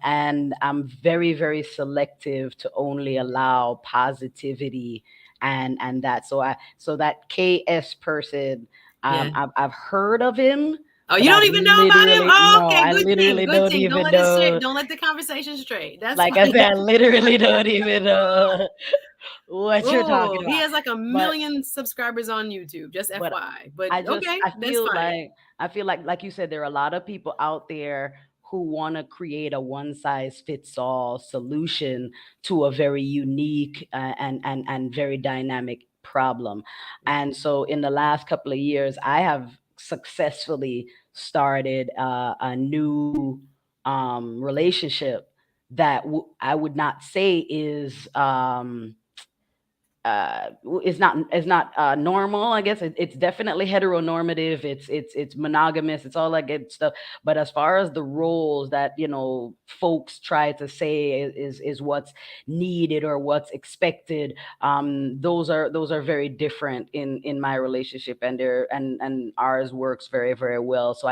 And I'm very, very selective to only allow positivity and that. So that KS person, Yeah. I've heard of him, Oh, you but don't even know about him? Oh, okay. I Good thing. literally Good don't thing. Don't even let it straight. know. Don't let the conversation straight. That's Like I fine. said, I literally don't even know what you're talking Oh, he about. has like a But million subscribers on YouTube. Just but FYI. But I just okay, that's fine. I feel like you said, there are a lot of people out there who want to create a one size fits all solution to a very unique and very dynamic problem. And so in the last couple of years, I have successfully started a new relationship that I would not say is not normal. I guess it's definitely heteronormative. It's monogamous. It's all that good stuff. But as far as the roles that folks try to say is what's needed or what's expected, those are very different in my relationship, and ours works very, very well. So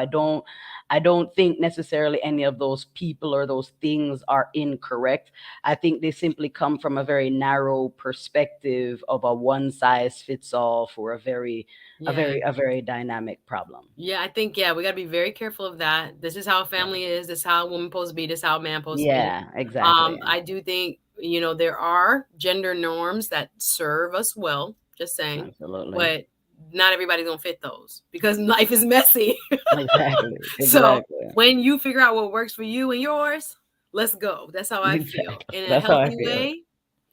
I don't think necessarily any of those people or those things are incorrect. I think they simply come from a very narrow perspective of a one size fits all for Yeah. a very dynamic problem. Yeah, I think we got to be very careful of that. This is how a Yeah. family is. This is how a woman supposed to be. This is how a man supposed to be. Yeah, exactly. I do think there are gender norms that serve us well. Just saying, Absolutely. but not everybody's gonna fit those because life is messy. Exactly. So Exactly. when you figure out what works for you and yours, let's go. That's how I feel. Exactly. In a That's how I healthy feel. way,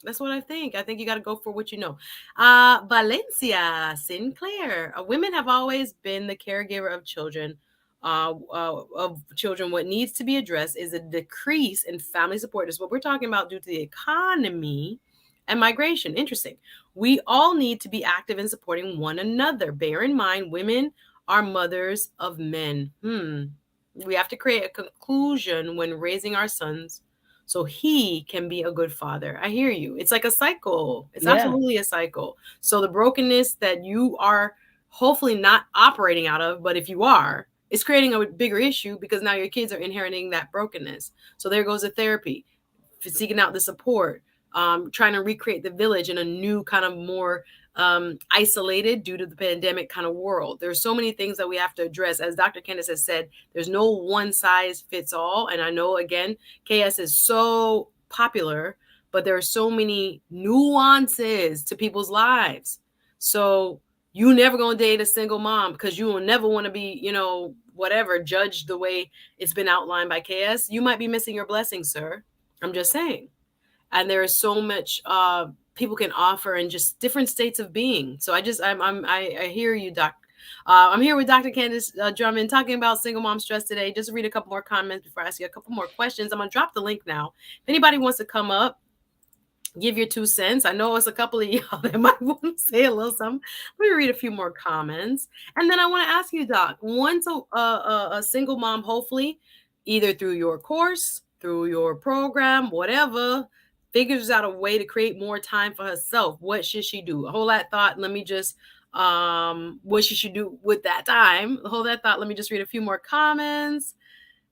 that's what I think. I think you got to go for what you know. Valencia Sinclair. Women have always been the caregiver of children. What needs to be addressed is a decrease in family support. This is what we're talking about due to the economy and migration. Interesting. We all need to be active in supporting one another. Bear in mind, women are mothers of men. We have to create a conclusion when raising our sons so he can be a good father. I hear you. It's like a cycle. It's Yeah. absolutely a cycle. So the brokenness that you are hopefully not operating out of, but if you are, it's creating a bigger issue because now your kids are inheriting that brokenness. So there goes the therapy, seeking out the support, trying to recreate the village in a new kind of more isolated due to the pandemic kind of world. There's so many things that we have to address. As Dr. Candace has said, there's no one size fits all. And I know, again, KS is so popular, but there are so many nuances to people's lives. So you never gonna date a single mom because you will never want to be, whatever, judged the way it's been outlined by KS. You might be missing your blessing, sir. I'm just saying. And there is so much people can offer in just different states of being. So I hear you, Doc. I'm here with Dr. Candace Drummond talking about single mom stress today. Just read a couple more comments before I ask you a couple more questions. I'm gonna drop the link now. If anybody wants to come up, give your 2 cents. I know it's a couple of y'all that might want to say a little something. Let me read a few more comments, and then I want to ask you, Doc. Once a single mom, hopefully, either through your course, through your program, whatever, figures out a way to create more time for herself. What should she do? Hold that thought. Let me just what she should do with that time. Hold that thought. Let me just read a few more comments.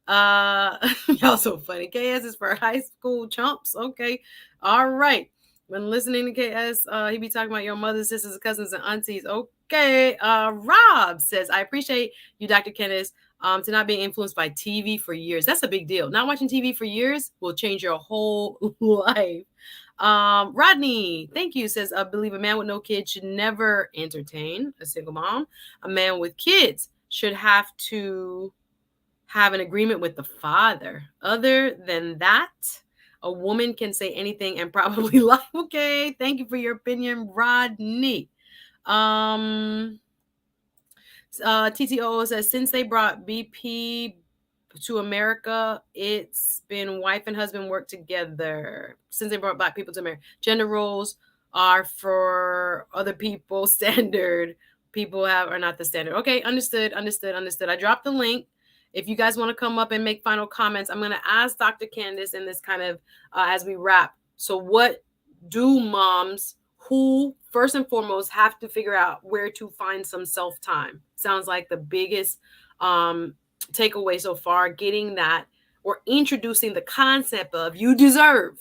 Y'all so funny. KS is for high school chumps. Okay. All right. When listening to KS, he be talking about your mother, sisters, cousins, and aunties. Okay. Rob says, I appreciate you, Dr. Kenneth, to not being influenced by TV for years. That's a big deal. Not watching TV for years will change your whole life. Rodney, thank you, says, I believe a man with no kids should never entertain a single mom. A man with kids should have to have an agreement with the father. Other than that, a woman can say anything and probably lie. Okay, thank you for your opinion, Rodney. TTO says, since they brought BP to America, it's been wife and husband work together. Since they brought black people to America, gender roles are for other people standard. People are not the standard. Okay, understood. I dropped the link. If you guys want to come up and make final comments, I'm going to ask Dr. Candace in this kind of as we wrap. So what do moms who first and foremost have to figure out where to find some self-time? Sounds like the biggest takeaway so far, getting that or introducing the concept of you deserve,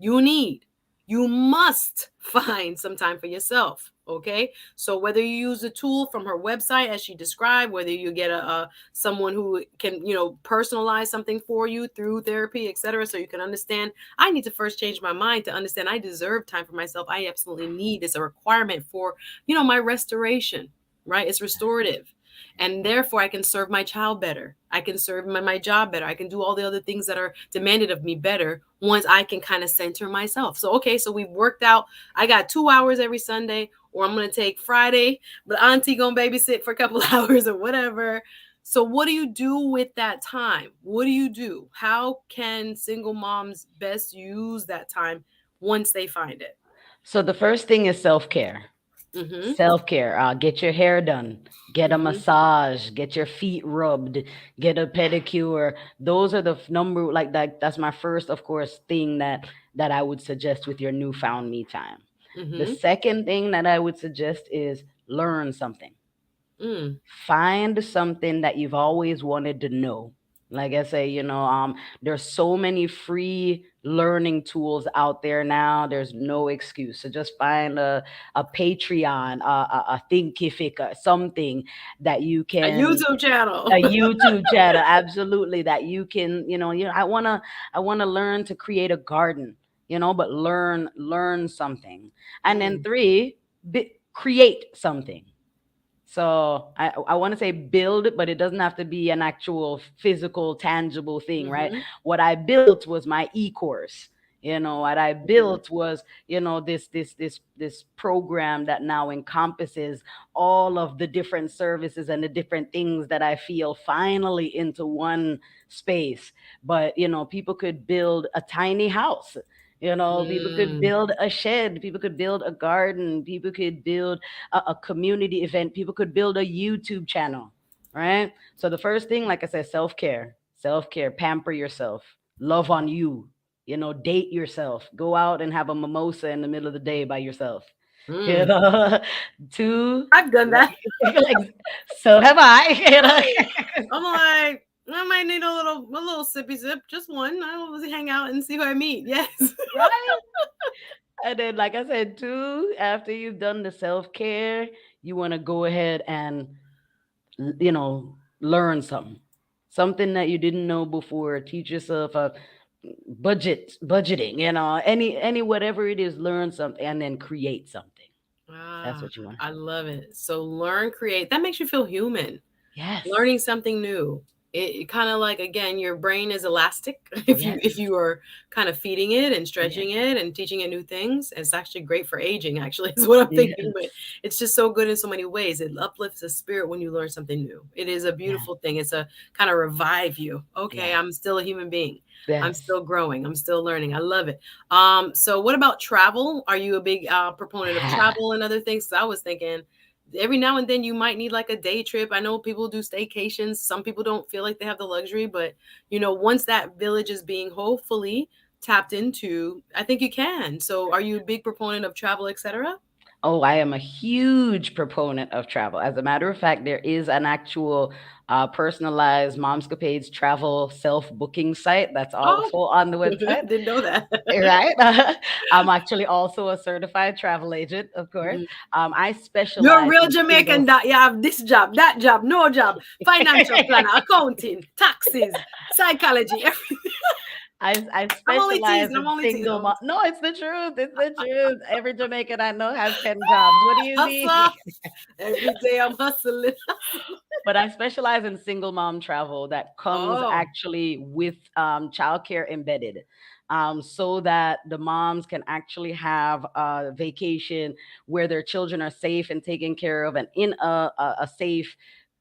you need, you must find some time for yourself. Okay, so whether you use a tool from her website as she described, whether you get a someone who can personalize something for you through therapy, etc., so you can understand, I need to first change my mind to understand I deserve time for myself. I absolutely need, it's a requirement for my restoration, right? It's restorative, and therefore I can serve my child better, I can serve my job better, I can do all the other things that are demanded of me better once I can kind of center myself. So okay, so we've worked out, I got 2 hours every Sunday, or I'm going to take Friday, but auntie going to babysit for a couple of hours or whatever. So what do you do with that time? What do you do? How can single moms best use that time once they find it? So the first thing is self-care. Mm-hmm. Self-care. Get your hair done, get a Mm-hmm. massage, get your feet rubbed, get a pedicure. Those are the number, like that. That's my first, of course, thing that I would suggest with your newfound me time. The Mm-hmm. second thing that I would suggest is learn something. Mm. Find something that you've always wanted to know. Like I say, there's so many free learning tools out there now. There's no excuse. So just find a Patreon, a Thinkific, something that you A can, YouTube a channel. YouTube channel, absolutely, that you can, I wanna learn to create a garden, but learn something. And then Mm. three, create something. So I want to say build, but it doesn't have to be an actual physical, tangible thing, right? Mm-hmm. What I built was my e-course. What I Mm. built was, this program that now encompasses all of the different services and the different things that I feel finally into one space. But people could build a tiny house. People could Mm. build a shed, people could build a garden, people could build a community event. People could build a YouTube channel, right? So the first thing, like I said, self care, pamper yourself, love on you, date yourself, go out and have a mimosa in the middle of the day by yourself. You Mm. know, two, I've done like, that. like so have I. I'm like, I might need a little sippy sip, just one. I will hang out and see who I meet. Yes. Right? And then, like I said, two, after you've done the self care, you want to go ahead and learn something that you didn't know before. Teach yourself a budgeting, any whatever it is. Learn something and then create something. That's Ah, what you want to I do. love it. So learn, create. That makes you feel human. Yes. Learning something new. It kind of like, again, your brain is elastic. if you Yes. if you are kind of feeding it and Yes. stretching it and teaching it new things, it's actually great for aging. Actually, is what I'm thinking. But Yes. it's just so good in so many ways. It uplifts the spirit when you learn something new. It is a Yes. beautiful thing. It's a kind of revive you. Okay, Yes. I'm still a human being. I'm Yes. still growing. I'm still learning. I love it. So what about travel? Are you a big proponent of travel and other things? 'Cause I was thinking every now and then you might need like a day trip. I know people do staycations. Some people don't feel like they have the luxury, but once that village is being hopefully tapped into, I think you can. So are you a big proponent of travel, etc.? Oh, I am a huge proponent of travel. As a matter of fact, there is an actual personalized Momscapades travel self-booking site that's Oh, also on the website. didn't know that. Right. I'm actually also a certified travel agent, of course. Mhm. I You're a specialize real in Jamaican single. that you have this job, that job, no job, financial planner, accounting, taxes, psychology, everything. I I'm only specialize teasing. I'm in only teasing. single mom. No, it's the truth. It's the truth. Every Jamaican I know has 10 jobs. What do you Hustle. mean? Every day I'm hustling. But I specialize in single mom travel that comes Oh, actually with childcare embedded. So that the moms can actually have a vacation where their children are safe and taken care of and in a safe,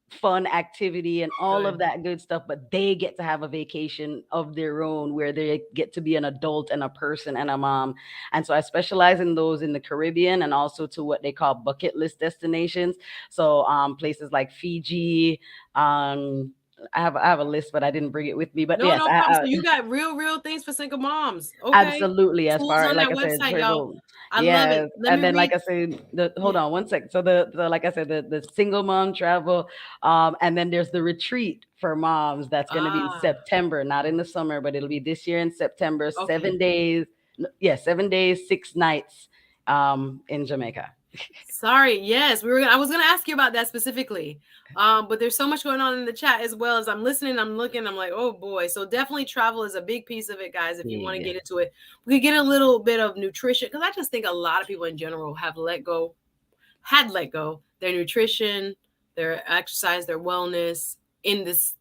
fun activity and all of good. that good stuff, but they get to have a vacation of their own where they get to be an adult and a person and a mom. And so I specialize in those in the Caribbean and also to what they call bucket list destinations. So places like Fiji. I have a list, but I didn't bring it with me. But No, yes, no problem. So you got real things for single moms. Okay. absolutely. As Tools far, on like that I said, website, y'all. Virgo. I love it. Yes. Let And me then, read. like I said, hold Yeah. on one sec. So the like I said, the single mom travel, and then there's the retreat for moms that's going to be in Ah, September, not in the summer, but it'll be this year in September. okay. 7 days. Yeah, 7 days, 6 nights, in Jamaica. Sorry. Yes, I was gonna ask you about that specifically. But there's so much going on in the chat as well as I'm listening. I'm looking. I'm like, oh boy. So definitely travel is a big piece of it, guys. If you want to Big. get into it, we could get a little bit of nutrition because I just think a lot of people in general had let go their nutrition, their exercise, their wellness in this,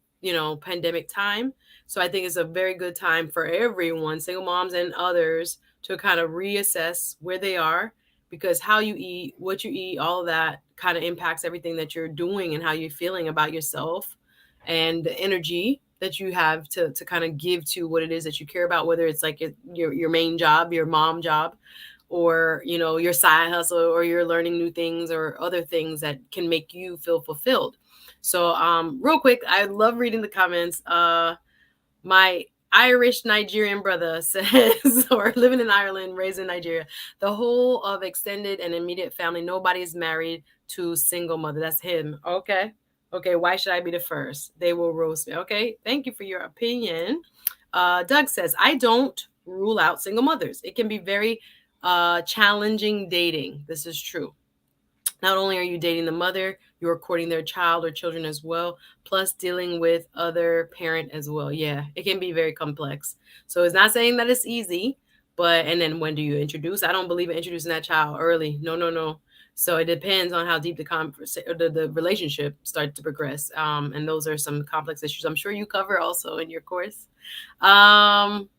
pandemic time. So I think it's a very good time for everyone, single moms and others, to kind of reassess where they are because how you eat, what you eat, all of that kind of impacts everything that you're doing and how you're feeling about yourself and the energy that you have to kind of give to what it is that you care about, whether it's like your main job, your mom job, or your side hustle, or you're learning new things or other things that can make you feel fulfilled. So real quick, I love reading the comments. My Irish Nigerian brother says, or living in Ireland, raised in Nigeria, the whole of extended and immediate family, nobody is married to single mother. That's him. Okay. Okay. Why should I be the first? They will roast me. Okay. Thank you for your opinion. Doug says, I don't rule out single mothers. It can be very challenging dating. This is true. Not only are you dating the mother, you're courting their child or children as well, plus dealing with other parent as well. Yeah, it can be very complex. So it's not saying that it's easy, but and then when do you introduce? I don't believe in introducing that child early. No, no, no. So it depends on how deep the the relationship starts to progress. And those are some complex issues I'm sure you cover also in your course. Um,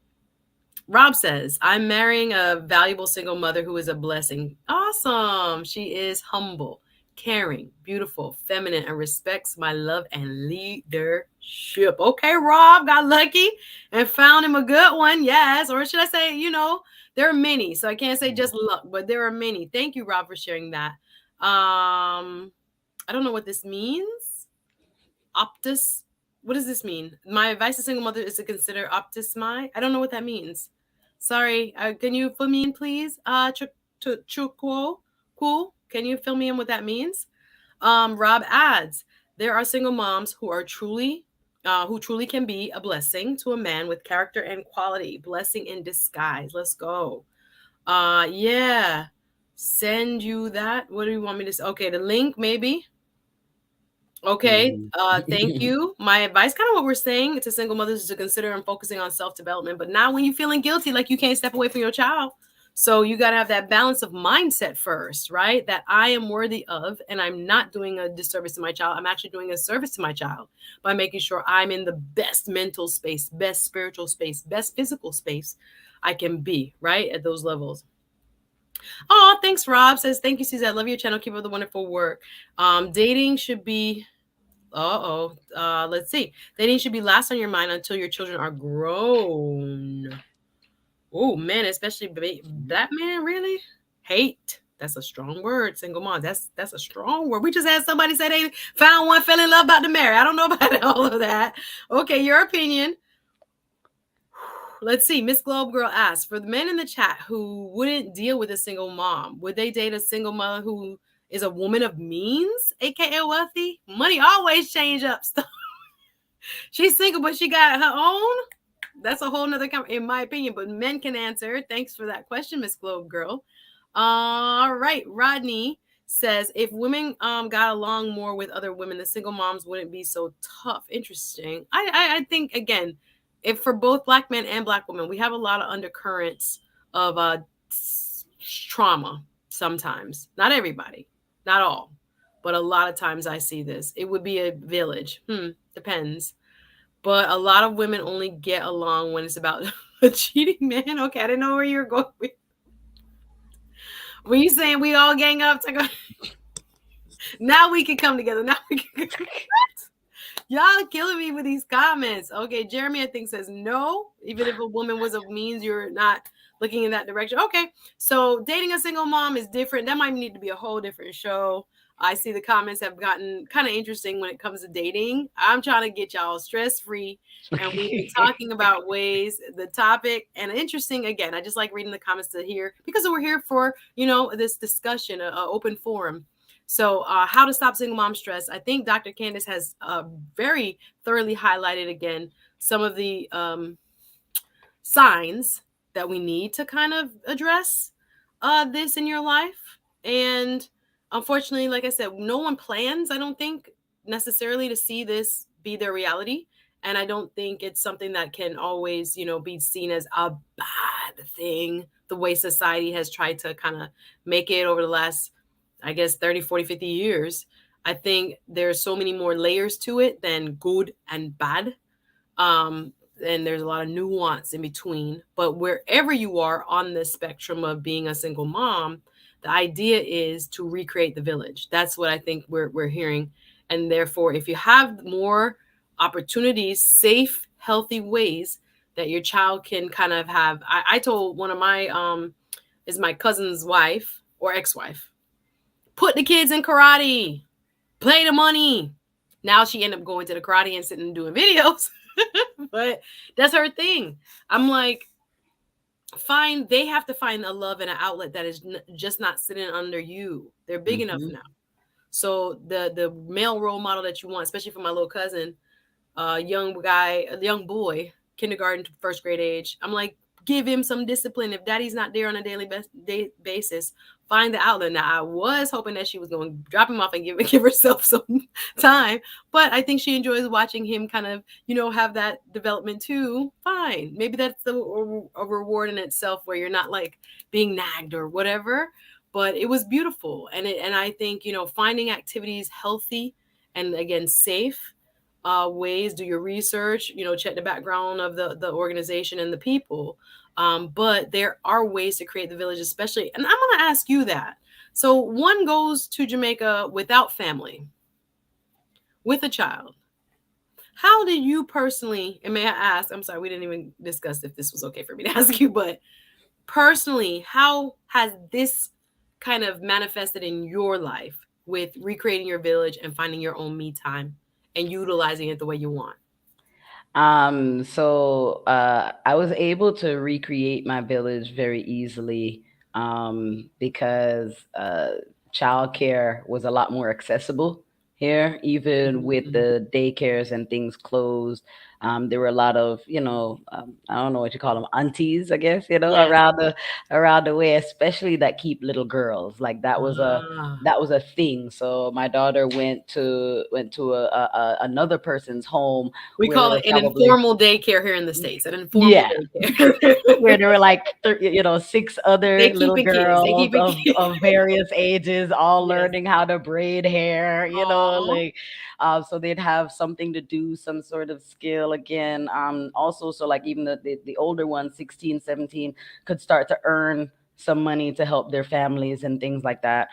Rob says, I'm marrying a valuable single mother who is a blessing. Awesome. She is humble, caring, beautiful, feminine, and respects my love and leadership. Okay, Rob got lucky and found him a good one. Yes. Or should I say, there are many. So I can't say just luck, but there are many. Thank you, Rob, for sharing that. I don't know what this means. Optus. What does this mean? My advice to single mother is to consider optismi. I don't know what that means. Sorry. Can you fill me in, please? Chukwo. Cool. Can you fill me in what that means? Rob adds, there are single moms who truly can be a blessing to a man with character and quality. Blessing in disguise. Let's go. Yeah. Send you that. What do you want me to say? Okay, the link maybe. Okay. Thank you. My advice, kind of what we're saying to single mothers, is to consider and focusing on self-development, but not when you're feeling guilty, like you can't step away from your child. So you got to have that balance of mindset first, right? That I am worthy of, and I'm not doing a disservice to my child. I'm actually doing a service to my child by making sure I'm in the best mental space, best spiritual space, best physical space I can be, right? At those levels. Oh, thanks, Rob. Says, thank you, Suzette. Love your channel. Keep up the wonderful work. Dating should be let's see. Dating should be last on your mind until your children are grown. Oh man, especially black men, really? Hate. That's a strong word. Single mom. That's a strong word. We just had somebody say they found one, fell in love, about to marry. I don't know about all of that. Okay, your opinion. Let's see. Miss Globe Girl asks, for the men in the chat who wouldn't deal with a single mom, would they date a single mother who is a woman of means, aka wealthy? Money always change up stuff. She's single, but she got her own. That's a whole nother in my opinion, but men can answer. Thanks for that question, Miss Globe Girl. All right. Rodney says, if women got along more with other women, the single moms wouldn't be so tough. Interesting. I think, again, if for both black men and black women, we have a lot of undercurrents of trauma sometimes. Not everybody, not all, but a lot of times I see this. It would be a village. Depends. But a lot of women only get along when it's about a cheating man. Okay, I didn't know where you were going with. When you saying we all gang up to go, now we can come together. Now we can. Y'all killing me with these comments. Okay, Jeremy, I think, says no. Even if a woman was of means, you're not looking in that direction. Okay, so dating a single mom is different. That might need to be a whole different show. I see the comments have gotten kind of interesting when it comes to dating. I'm trying to get y'all stress-free, and we've been talking about ways, the topic, and interesting. Again, I just like reading the comments to hear, because we're here for, this discussion, an open forum. So how to stop single mom stress. I think Dr. Candace has very thoroughly highlighted, again, some of the signs that we need to kind of address this in your life. And unfortunately, like I said, no one plans, I don't think, necessarily to see this be their reality. And I don't think it's something that can always, be seen as a bad thing, the way society has tried to kind of make it over the last, I guess, 30, 40, 50 years. I think there's so many more layers to it than good and bad. And there's a lot of nuance in between. But wherever you are on the spectrum of being a single mom, the idea is to recreate the village. That's what I think we're hearing. And therefore, if you have more opportunities, safe, healthy ways that your child can kind of have. I told one of my, is my cousin's wife or ex-wife, put the kids in karate, play the money. Now she ended up going to the karate and sitting and doing videos. But that's her thing. I'm like, find they have to find a love and an outlet that is just not sitting under you. They're big enough Mm-hmm. now. So the male role model that you want, especially for my little cousin, young guy, a young boy, kindergarten to first grade age. I'm like, give him some discipline. If daddy's not there on a day basis, find the outlet. Now, I was hoping that she was going to drop him off and give herself some time, but I think she enjoys watching him kind of, have that development too. Fine. Maybe that's a reward in itself where you're not like being nagged or whatever. But it was beautiful, and I think finding activities healthy and again safe ways, do your research, check the background of the organization and the people. But there are ways to create the village, especially, and I'm going to ask you that. So one goes to Jamaica without family, with a child. How did you personally, and may I ask, I'm sorry, we didn't even discuss if this was okay for me to ask you, but personally, how has this kind of manifested in your life with recreating your village and finding your own me time and utilizing it the way you want? I was able to recreate my village very easily because childcare was a lot more accessible here, even with Mhm. the daycares and things closed. There were a lot of, I don't know what you call them, aunties, I guess, Yes. around the way, especially that keep little girls. Like Ah, that was a thing. So my daughter went to another person's home we where there call it were an probably informal daycare here in the States, an informal yeah, where daycare. there were like six They other little keeping kids. They girls keeping kids. of various ages, all Yes. learning how to braid hair. Aw. Like so they'd have something to do, some sort of skill again. Also, so like even the older ones, 16, 17, could start to earn some money to help their families and things like that.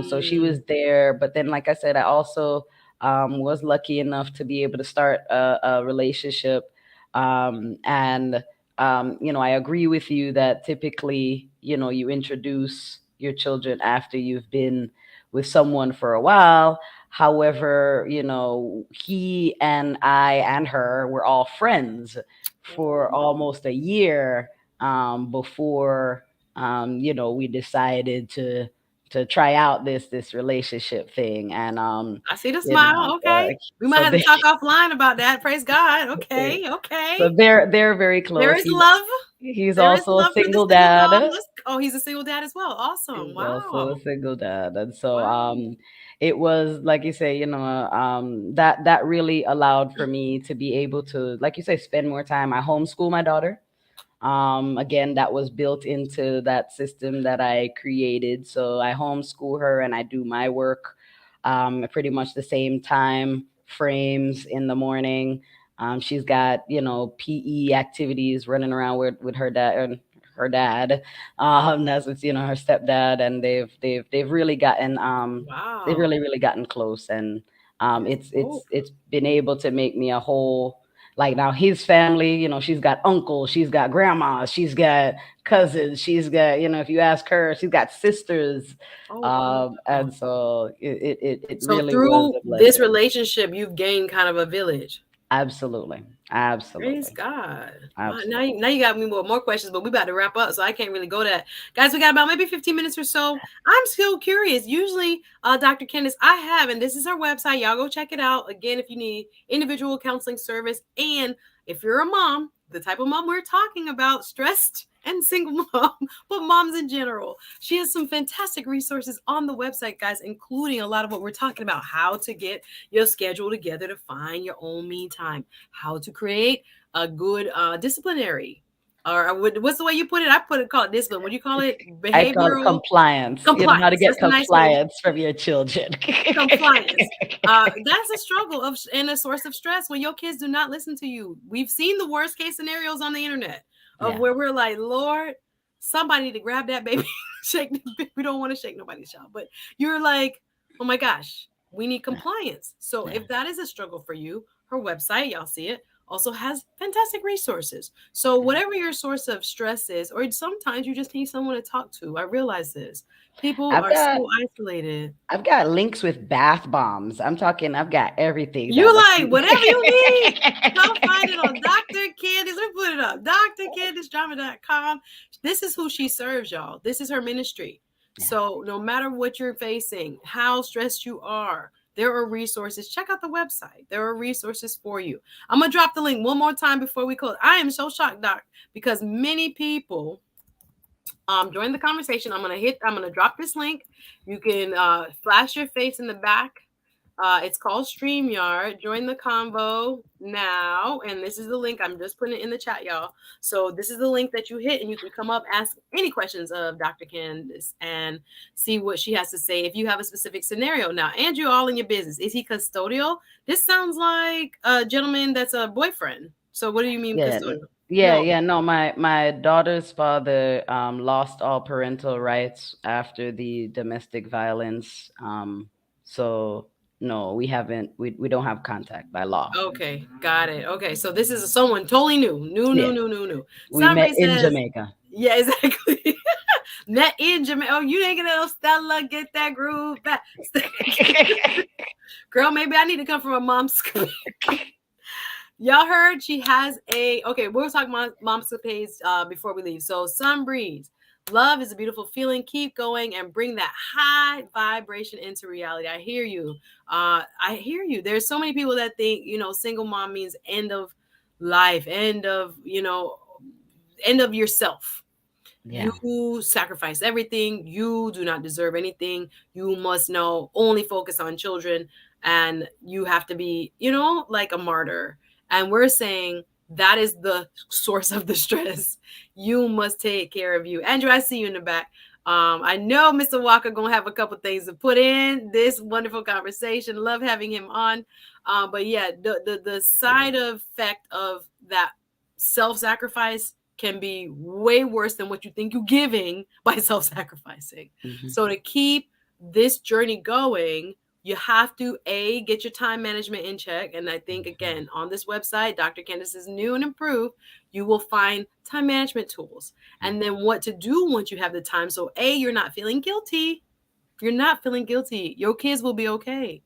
So she Mm. was there, but then like I said, I also was lucky enough to be able to start a relationship and I agree with you that typically, you introduce your children after you've been with someone for a while. However, he and I and her were all friends for almost a year before, we decided to try out this relationship thing, and I see the you know, smile. Okay. We might so have to they talk offline about that. Praise God. Okay. Okay. so they're very There close. is love. He's There is also a love for the single single dad. mom. Oh, he's a single dad as well. Awesome. He's also a Wow. single dad, and so Wow. it was like you say, that really allowed for me to be able to, like you say, spend more time. I homeschool my daughter. Again, that was built into that system that I created. So I homeschool her and I do my work pretty much the same time frames in the morning. She's got, PE activities running around with her dad. That's with, her stepdad, and they've really gotten they've Wow. really gotten close, and That's dope. it's been able to make me a whole, like now his family, she's got uncles, she's got grandmas, she's got cousins, she's got, if you ask her, she's got sisters. Oh, wow. And so it So really was through a this blessing. relationship, you've gained kind of a village. Absolutely. Praise Absolutely. God. Wow. Now Absolutely. you got me with more questions, but we about to wrap up, so I can't really go that. Guys, we got about maybe 15 minutes or so. I'm still curious. Usually, Dr. Candace, I have, and this is her website. Y'all go check it out. Again, if you need individual counseling service, and if you're a mom, the type of mom we're talking about, stressed and single mom, but moms in general. She has some fantastic resources on the website, guys, including a lot of what we're talking about, how to get your schedule together to find your own me time, how to create a good disciplinary, or what's the way you put it? I put it called discipline. What do you call it? I call it Behavioral compliance. How to compliance. get That's a nice way to compliance from your children. compliance. That's a struggle of and a source of stress when your kids do not listen to you. We've seen the worst case scenarios on the internet of Yeah. where we're like, Lord, somebody need to grab that baby, shake. We don't want to shake nobody's child, but you're like, oh my gosh, we need compliance. So Yeah. if that is a struggle for you, her website, y'all see it, also has fantastic resources. So whatever your source of stress is, or sometimes you just need someone to talk to. I realize this. People I've are got so isolated. I've got links with bath bombs. I'm talking, I've got everything You that lets like you. whatever you need. Come find it on Dr. Candace. We put it up. drcandicedrama.com. This is who she serves, y'all. This is her ministry. Yeah. So no matter what you're facing, how stressed you are, there are resources. Check out the website. There are resources for you. I'm going to drop the link one more time before we close. I am so shocked, Doc, because many people during the conversation, I'm gonna drop this link. You can flash your face in the back. It's called StreamYard. Join the convo now. And this is the link. I'm just putting it in the chat, y'all. So this is the link that you hit, and you can come up, ask any questions of Dr. Candace, and see what she has to say if you have a specific scenario. Now, Andrew, all in your business. Is he custodial? This sounds like a gentleman that's a boyfriend. So what do you mean Yeah. custodial? Yeah. No, my daughter's father lost all parental rights after the domestic violence. So no, we haven't. We don't have contact by law. Okay, got it. Okay, so this is someone totally new. Yeah. We met Somebody in says, Jamaica. yeah, exactly. Met in Jamaica. Oh, you ain't gonna Stella get that groove back. Girl, maybe I need to come from a mom's. Y'all heard she has a, okay, we'll talk about Momscapades before we leave. So Sun Breeze. Love is a beautiful feeling. Keep going and bring that high vibration into reality. I hear you. I hear you. There's so many people that think, single mom means end of life, end of yourself. Yeah. You sacrifice everything. You do not deserve anything. You must know only focus on children, and you have to be, like a martyr. And we're saying that is the source of the stress. You must take care of you. Andrew, I see you in the back. I know Mr. Walker gonna have a couple things to put in this wonderful conversation. Love having him on. But yeah, the side effect of that self-sacrifice can be way worse than what you think you're giving by self-sacrificing. Mm-hmm. So to keep this journey going, you have to get your time management in check. And I think, again, on this website, Dr. Candace's New and Improved, you will find time management tools, and then what to do once you have the time. So you're not feeling guilty. You're not feeling guilty. Your kids will be okay.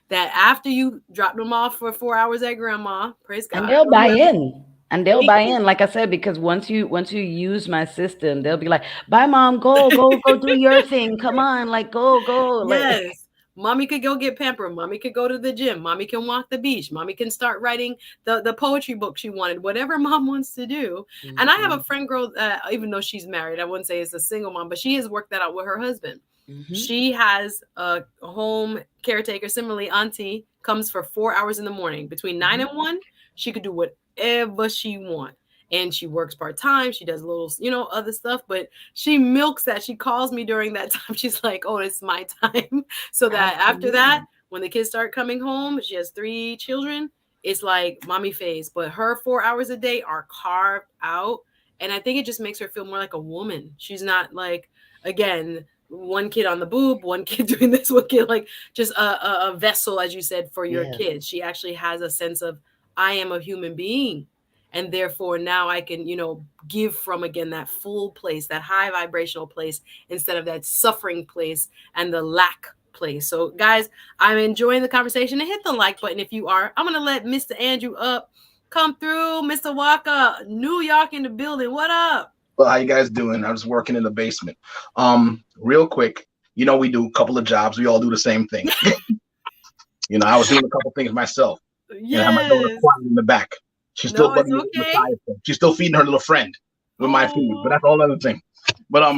That after you drop them off for 4 hours at grandma, praise God. And they'll buy in. And they'll buy in, like I said, because once you use my system, they'll be like, "Bye, mom, go do your thing. Come on, like go." Yes. Like, mommy could go get pampered. Mommy could go to the gym. Mommy can walk the beach. Mommy can start writing the poetry book she wanted, whatever mom wants to do. Mm-hmm. And I have a friend girl, even though she's married, I wouldn't say it's a single mom, but she has worked that out with her husband. Mm-hmm. She has a home caretaker. Similarly, auntie comes for 4 hours in the morning. Between 9 and 1, she could do whatever she wants. And she works part-time. She does a little, other stuff, but she milks that. She calls me during that time. She's like, oh, it's my time. So that after that, when the kids start coming home, she has 3 children. It's like mommy phase, but her 4 hours a day are carved out. And I think it just makes her feel more like a woman. She's not like, again, one kid on the boob, one kid doing this, one kid like just a vessel, as you said, for your kids. She actually has a sense of, I am a human being. And therefore now I can, give from, again, that full place, that high vibrational place, instead of that suffering place and the lack place. So guys, I'm enjoying the conversation, and hit the like button if you are. I'm going to let Mr. Andrew up. Come through, Mr. Walker, New York in the building. What up? Well, how you guys doing? I was working in the basement. Real quick, we do a couple of jobs. We all do the same thing. I was doing a couple things myself. Yes. I have my daughter quiet in the back. She's still She's still feeding her little friend with my food, but that's all other thing. But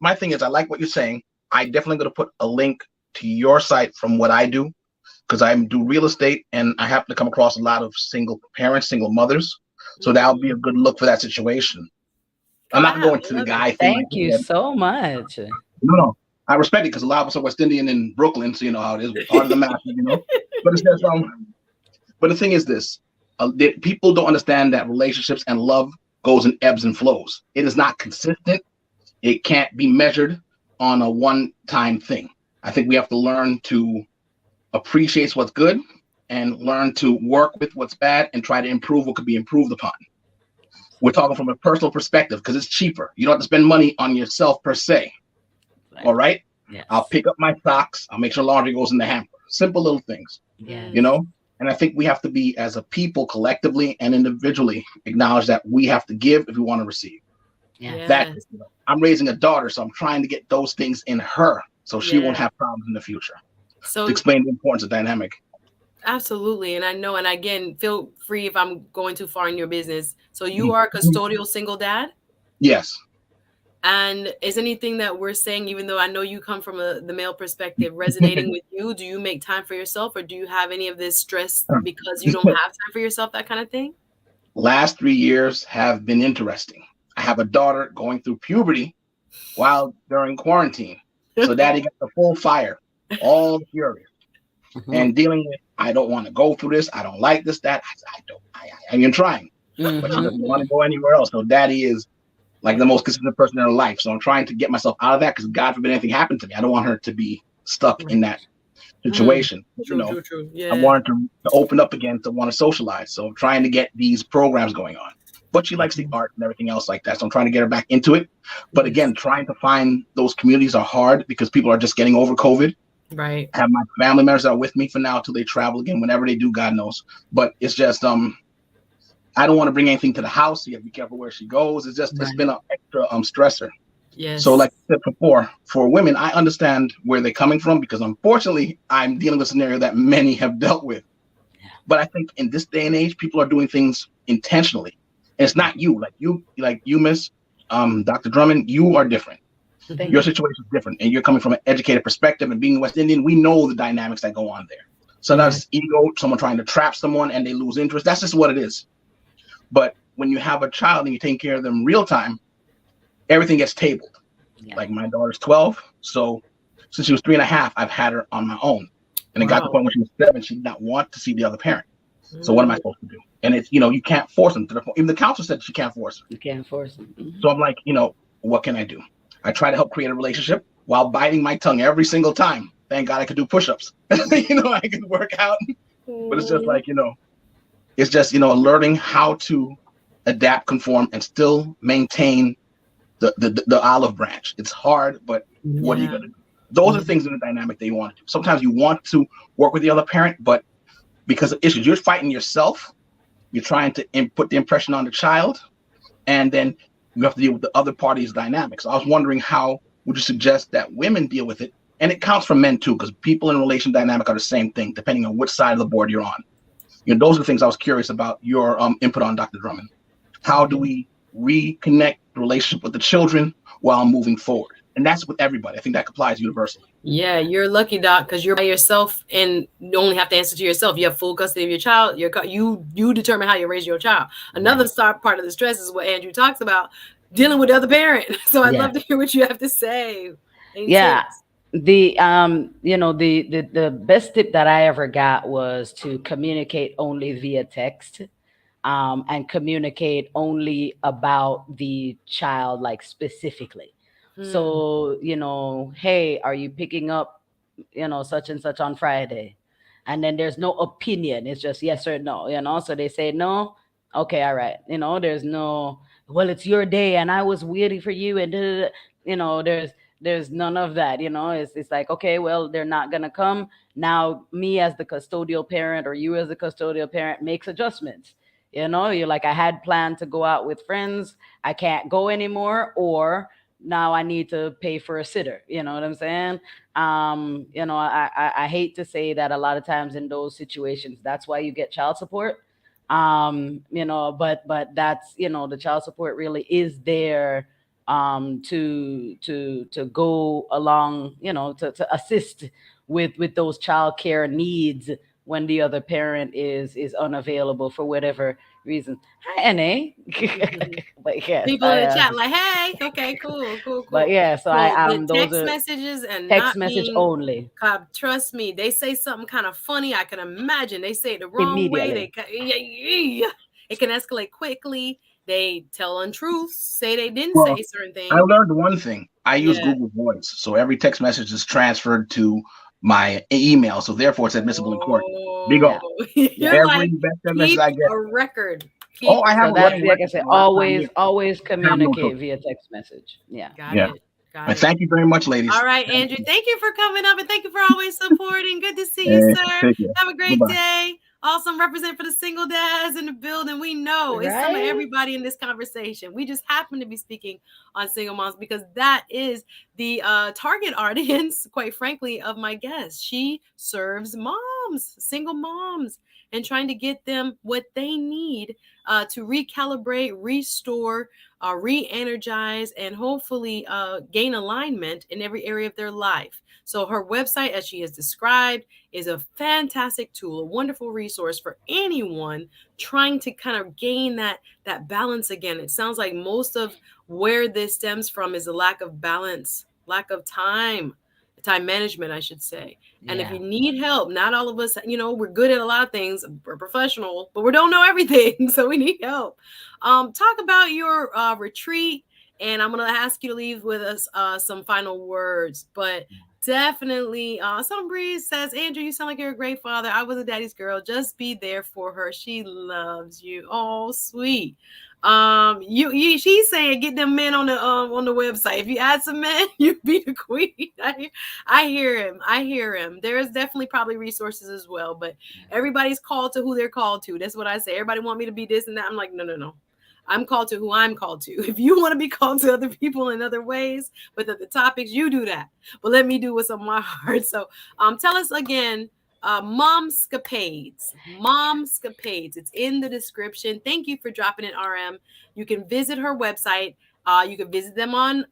my thing is, I like what you're saying. I definitely going to put a link to your site from what I do, because I do real estate and I happen to come across a lot of single parents, single mothers. So that'll be a good look for that situation. I'm not going to the guy thing. Thank you so much. No, I respect it, because a lot of us are West Indian in Brooklyn, so you know how it is, part of the math, But it's just, but the thing is this. People don't understand that relationships and love goes in ebbs and flows. It is not consistent. It can't be measured on a one-time thing. I think we have to learn to appreciate what's good and learn to work with what's bad and try to improve what could be improved upon. We're talking from a personal perspective because it's cheaper. You don't have to spend money on yourself per se. Right. All right. Yes. I'll pick up my socks. I'll make sure laundry goes in the hamper. Simple little things. Yes. You know. And I think we have to be, as a people, collectively and individually, acknowledge that we have to give if we want to receive. Yeah. That, you know, I'm raising a daughter, so I'm trying to get those things in her so she won't have problems in the future. So to explain the importance of dynamic. Absolutely. And I know, and again, feel free if I'm going too far in your business. So you are a custodial single dad? Yes. And is anything that we're saying, even though I know you come from the male perspective, resonating with you? Do you make time for yourself, or do you have any of this stress because you don't have time for yourself, that kind of thing? Last 3 years have been interesting. I have a daughter going through puberty while during quarantine. So daddy got the full fire, all furious, and dealing with, I don't want to go through this. I don't like this, that. I'm even trying, but she doesn't want to go anywhere else. So daddy is like the most consistent person in her life. So I'm trying to get myself out of that because God forbid anything happened to me. I don't want her to be stuck in that situation. True. Yeah. I wanted to open up again, to want to socialize. So I'm trying to get these programs going on. But she likes the art and everything else like that. So I'm trying to get her back into it. But again, trying to find those communities are hard because people are just getting over COVID. Right. I have my family members that are with me for now until they travel again. Whenever they do, God knows. But it's just I don't want to bring anything to the house. So you have to be careful where she goes. It's just it's been an extra stressor. Yes. So like I said before, for women, I understand where they're coming from because unfortunately I'm dealing with a scenario that many have dealt with. But I think in this day and age, people are doing things intentionally. And it's not you, Miss Dr. Drummond, you are different. Your situation is different, and you're coming from an educated perspective. And being West Indian, we know the dynamics that go on there. So that's ego, someone trying to trap someone and they lose interest. That's just what it is. But when you have a child and you're taking care of them real time, everything gets tabled. Like my daughter's 12. So since she was 3.5, I've had her on my own. And it got to the point when she was 7, she did not want to see the other parent. So what am I supposed to do? And it's, you can't force them to the point. Even the counselor said she can't force them. You can't force them. So I'm like, what can I do? I try to help create a relationship while biting my tongue every single time. Thank God I could do push-ups. I can work out. But it's just like, it's just, learning how to adapt, conform, and still maintain the olive branch. It's hard, but what are you going to do? Those are things in the dynamic that you want to do. Sometimes you want to work with the other parent, but because of issues, you're fighting yourself. You're trying to put the impression on the child, and then you have to deal with the other party's dynamics. So I was wondering, how would you suggest that women deal with it? And it counts for men too, because people in relation dynamic are the same thing, depending on which side of the board you're on. Those are the things I was curious about your input on, Dr. Drummond. How do we reconnect the relationship with the children while moving forward? And that's with everybody. I think that applies universally. Yeah, you're lucky, Doc, because you're by yourself and you only have to answer to yourself. You have full custody of your child. You determine how you raise your child. Another part of the stress is what Andrew talks about, dealing with the other parent. So I'd love to hear what you have to say. Any tips? The the best tip that I ever got was to communicate only via text, and communicate only about the child, like specifically. So, hey, are you picking up, such and such on Friday? And then there's no opinion. It's just yes or no, so they say no. Okay. All right. There's no, well, it's your day and I was waiting for you. And, there's none of that, it's like, okay, well, they're not going to come. Now me as the custodial parent or you as the custodial parent makes adjustments. You're like, I had planned to go out with friends. I can't go anymore. Or now I need to pay for a sitter. You know what I'm saying? I hate to say that a lot of times in those situations, that's why you get child support. But that's, the child support really is there to go along, to assist with those child care needs when the other parent is unavailable for whatever reason. Hi, NA. But yes, people in the chat like, hey, okay, cool. But yeah, so those those text are messages and text message only. Trust me, they say something kind of funny. I can imagine they say it the wrong way. It can escalate quickly. They tell untruths, say they didn't say certain things. I learned one thing. I use Google Voice, so every text message is transferred to my email, so therefore it's admissible in court. Big O. You're like, Every best message keep I get. a record. Oh, I have So a that's running like I record. said, So always I have no communicate trouble. via text message. Yeah. Got it. But thank you very much, ladies. All right, Andrew. Thank you for coming up and thank you for always supporting. Good to see you, sir. Take care. Have a great Bye-bye. day. Awesome. Represent for the single dads in the building. We know it's some of everybody in this conversation. We just happen to be speaking on single moms because that is the target audience, quite frankly, of my guest. She serves moms, single moms, and trying to get them what they need to recalibrate, restore, re-energize, and hopefully gain alignment in every area of their life. So her website, as she has described, is a fantastic tool, a wonderful resource for anyone trying to kind of gain that balance again. It sounds like most of where this stems from is a lack of balance, lack of time management, I should say. And if you need help, not all of us, we're good at a lot of things. We're professional, but we don't know everything. So we need help. Talk about your retreat, and I'm going to ask you to leave with us some final words. But definitely, Some Breeze says, Andrew, you sound like you're a great father. I was a daddy's girl. Just be there for her. She loves you. Oh, sweet. She's saying get them men on the website. If you add some men, you be the queen. I hear him. There is definitely probably resources as well, but everybody's called to who they're called to. That's what I say. Everybody want me to be this and that. I'm like, no. I'm called to who I'm called to. If you want to be called to other people in other ways with other topics, you do that. But let me do what's on my heart. So tell us again, Momscapades. It's in the description. Thank you for dropping it, RM. You can visit her website. You can visit them on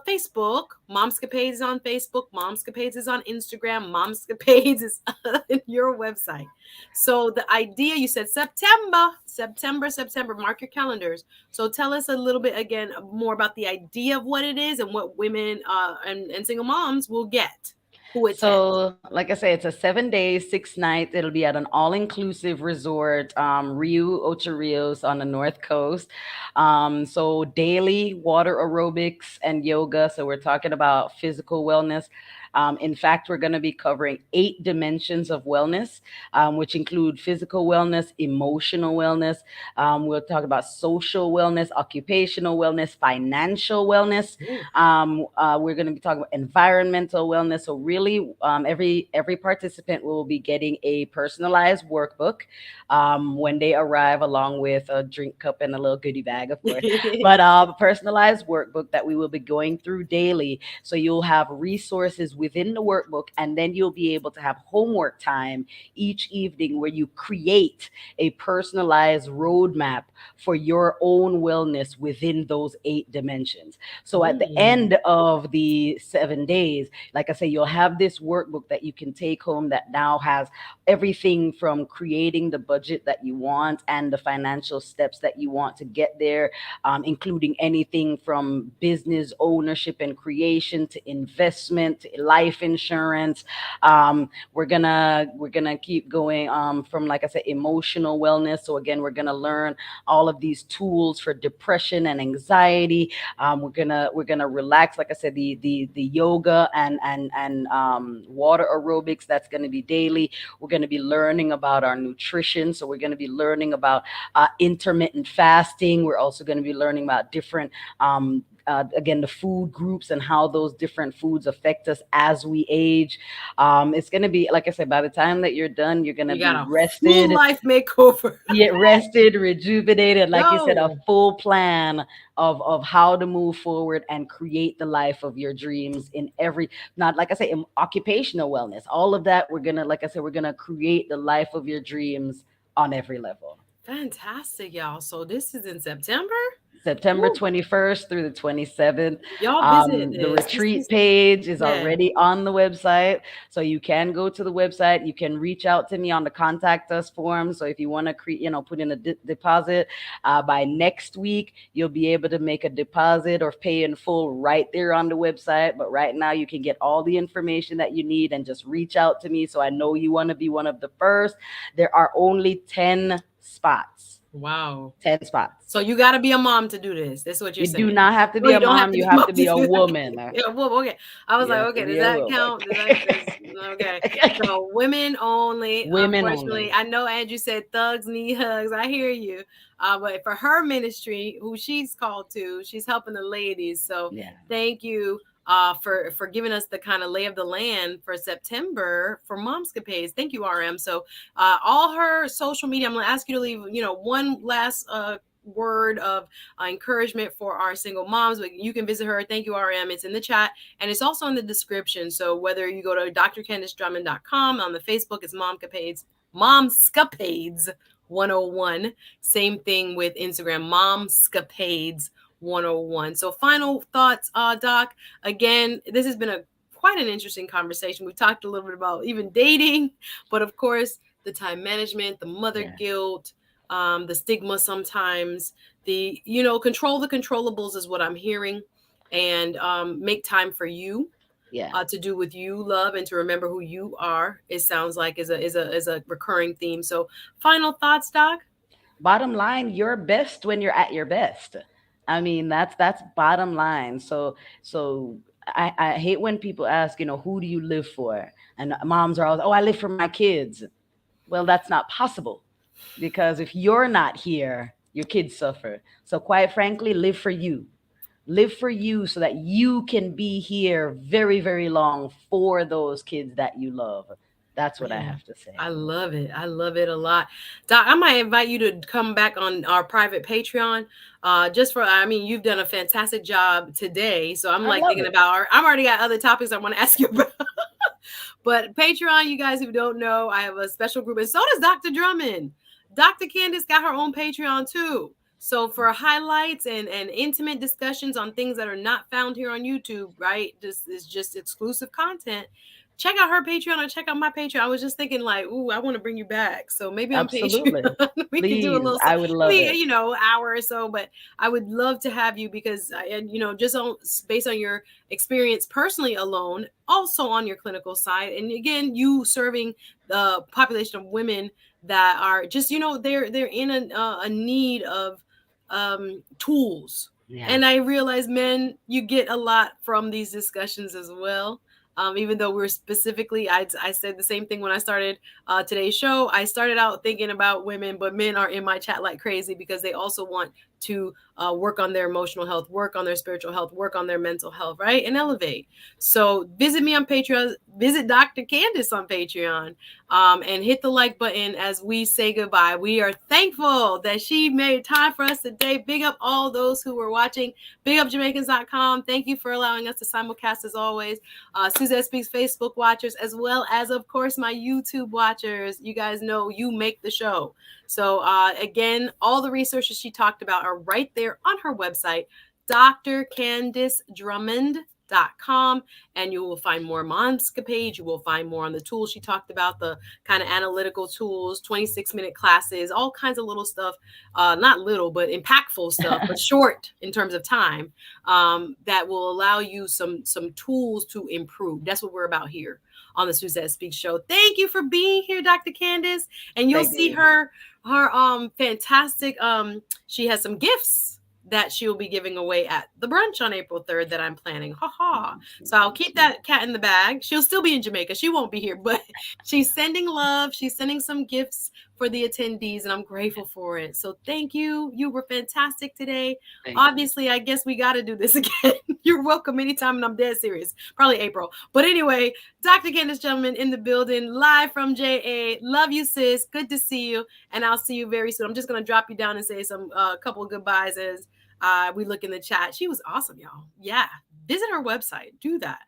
Facebook. Momscapades is on Facebook. Momscapades is on Instagram. Momscapades is on your website. So the idea, you said September. Mark your calendars. So tell us a little bit again more about the idea of what it is and what women and single moms will get. So, like I say, it's a 7 days, 6 nights. It'll be at an all-inclusive resort, Rio Ocho Rios on the North Coast. So daily water aerobics and yoga. So we're talking about physical wellness. In fact, we're going to be covering 8 dimensions of wellness, which include physical wellness, emotional wellness. We'll talk about social wellness, occupational wellness, financial wellness. We're going to be talking about environmental wellness. So really, every participant will be getting a personalized workbook when they arrive, along with a drink cup and a little goodie bag, of course. But a personalized workbook that we will be going through daily. So you'll have resources within the workbook, and then you'll be able to have homework time each evening where you create a personalized roadmap for your own wellness within those 8 dimensions. So at the end of the 7 days, like I say, you'll have this workbook that you can take home that now has everything from creating the budget that you want and the financial steps that you want to get there, including anything from business ownership and creation to investment to life insurance. We're gonna keep going from, like I said, emotional wellness. So again, we're gonna learn all of these tools for depression and anxiety. We're gonna relax, like I said, the yoga and water aerobics. That's gonna be daily. We're gonna be learning about our nutrition. So we're gonna be learning about intermittent fasting. We're also gonna be learning about different again, the food groups and how those different foods affect us as we age. It's going to be, like I said, by the time that you're done, you're going to be rested. Full life makeover. Rested, rejuvenated, like you said, a full plan of how to move forward and create the life of your dreams in every, not like I say, occupational wellness, all of that. We're going to, like I said, we're going to create the life of your dreams on every level. Fantastic, y'all. So this is in September? September 21st through the 27th. Y'all visit the retreat page is already on the website. So you can go to the website. You can reach out to me on the contact us form. So if you want to put in a deposit by next week, you'll be able to make a deposit or pay in full right there on the website. But right now you can get all the information that you need and just reach out to me. So I know you want to be one of the first. There are only 10 spots. Wow. 10 spots. So you got to be a mom to do this. That's what you're saying. You do not have to be you a don't mom. You have to be a woman. Yeah, well, okay. I was like, okay, does that count? Okay. So women only. Women Unfortunately, only. I know Andrew said thugs need hugs. I hear you. But for her ministry, who she's called to, she's helping the ladies. So thank you for giving us the kind of lay of the land for September for Momscapades. Thank you, RM. So all her social media, I'm going to ask you to leave, one last word of encouragement for our single moms, but you can visit her. Thank you, RM. It's in the chat and it's also in the description. So whether you go to drcandicedrummond.com, on the Facebook, it's Momscapades 101. Same thing with Instagram, Momscapades 101. So final thoughts, Doc. Again, this has been quite an interesting conversation. We talked a little bit about even dating, but of course, the time management, the mother guilt, the stigma sometimes, the, control the controllables is what I'm hearing, and make time for you. To do with you love and to remember who you are. It sounds like is a recurring theme. So final thoughts, Doc? Bottom line, you're best when you're at your best. I mean, that's bottom line. So I hate when people ask, who do you live for? And moms are always, I live for my kids. Well, that's not possible, because if you're not here, your kids suffer. So quite frankly, live for you. Live for you so that you can be here very, very long for those kids that you love. That's what I have to say. I love it. I love it a lot. Doc, I might invite you to come back on our private Patreon. You've done a fantastic job today. So I'm thinking about I'm already got other topics I want to ask you about. But Patreon, you guys who don't know, I have a special group, and so does Dr. Drummond. Dr. Candace got her own Patreon too. So for highlights and intimate discussions on things that are not found here on YouTube, right? This is just exclusive content. Check out her Patreon or check out my Patreon. I was just thinking I want to bring you back. So maybe on Patreon we can do a little, I would love it. Hour or so, but I would love to have you because, just based on your experience personally alone, also on your clinical side. And again, you serving the population of women that are just, they're in a need of tools. And I realize, men, you get a lot from these discussions as well. Even though we're specifically, I said the same thing when I started today's show. I started out thinking about women, but men are in my chat like crazy because they also want to work on their emotional health, work on their spiritual health, work on their mental health, right? And elevate. So visit me on Patreon, visit Dr. Candace on Patreon, and hit the like button as we say goodbye. We are thankful that she made time for us today. Big up all those who were watching. BigUpJamaicans.com. Thank you for allowing us to simulcast as always. Suzette Speaks Facebook watchers, as well as, of course, my YouTube watchers. You guys know you make the show. So again, all the resources she talked about are right there on her website, drcandicedrummond.com, and you will find more Momscapades. You will find more on the tools she talked about, the kind of analytical tools, 26-minute classes, all kinds of little stuff, not little, but impactful stuff, but short in terms of time, that will allow you some tools to improve. That's what we're about here on the Suzette Speaks show. Thank you for being here, Dr. Candace. And you'll see her fantastic, she has some gifts that she'll be giving away at the brunch on April 3rd that I'm planning. So I'll keep that cat in the bag. She'll still be in Jamaica. She won't be here, but she's sending love. She's sending some gifts for the attendees, and I'm grateful for it. So thank you. You were fantastic today. Obviously, I guess we got to do this again. You're welcome anytime, and I'm dead serious. Probably April. But anyway, Dr. Candace Drummond in the building, live from JA. Love you, sis. Good to see you, and I'll see you very soon. I'm just going to drop you down and say some couple of goodbyes as we look in the chat. She was awesome, y'all. Yeah, visit her website. Do that.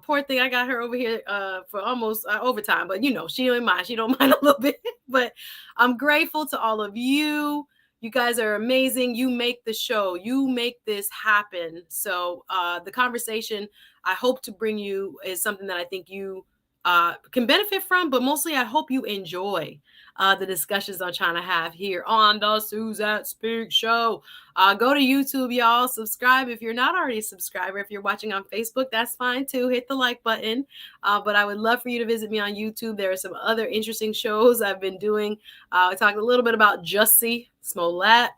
Poor thing, I got her over here for almost overtime, but she don't mind. She don't mind a little bit. But I'm grateful to all of you. You guys are amazing. You make the show. You make this happen. So the conversation I hope to bring you is something that I think you can benefit from, but mostly I hope you enjoy the discussions I'm trying to have here on the Suzette Speak Show. Go to YouTube, y'all. Subscribe if you're not already a subscriber. If you're watching on Facebook, that's fine too. Hit the like button. But I would love for you to visit me on YouTube. There are some other interesting shows I've been doing. I talked a little bit about Jussie Smollett.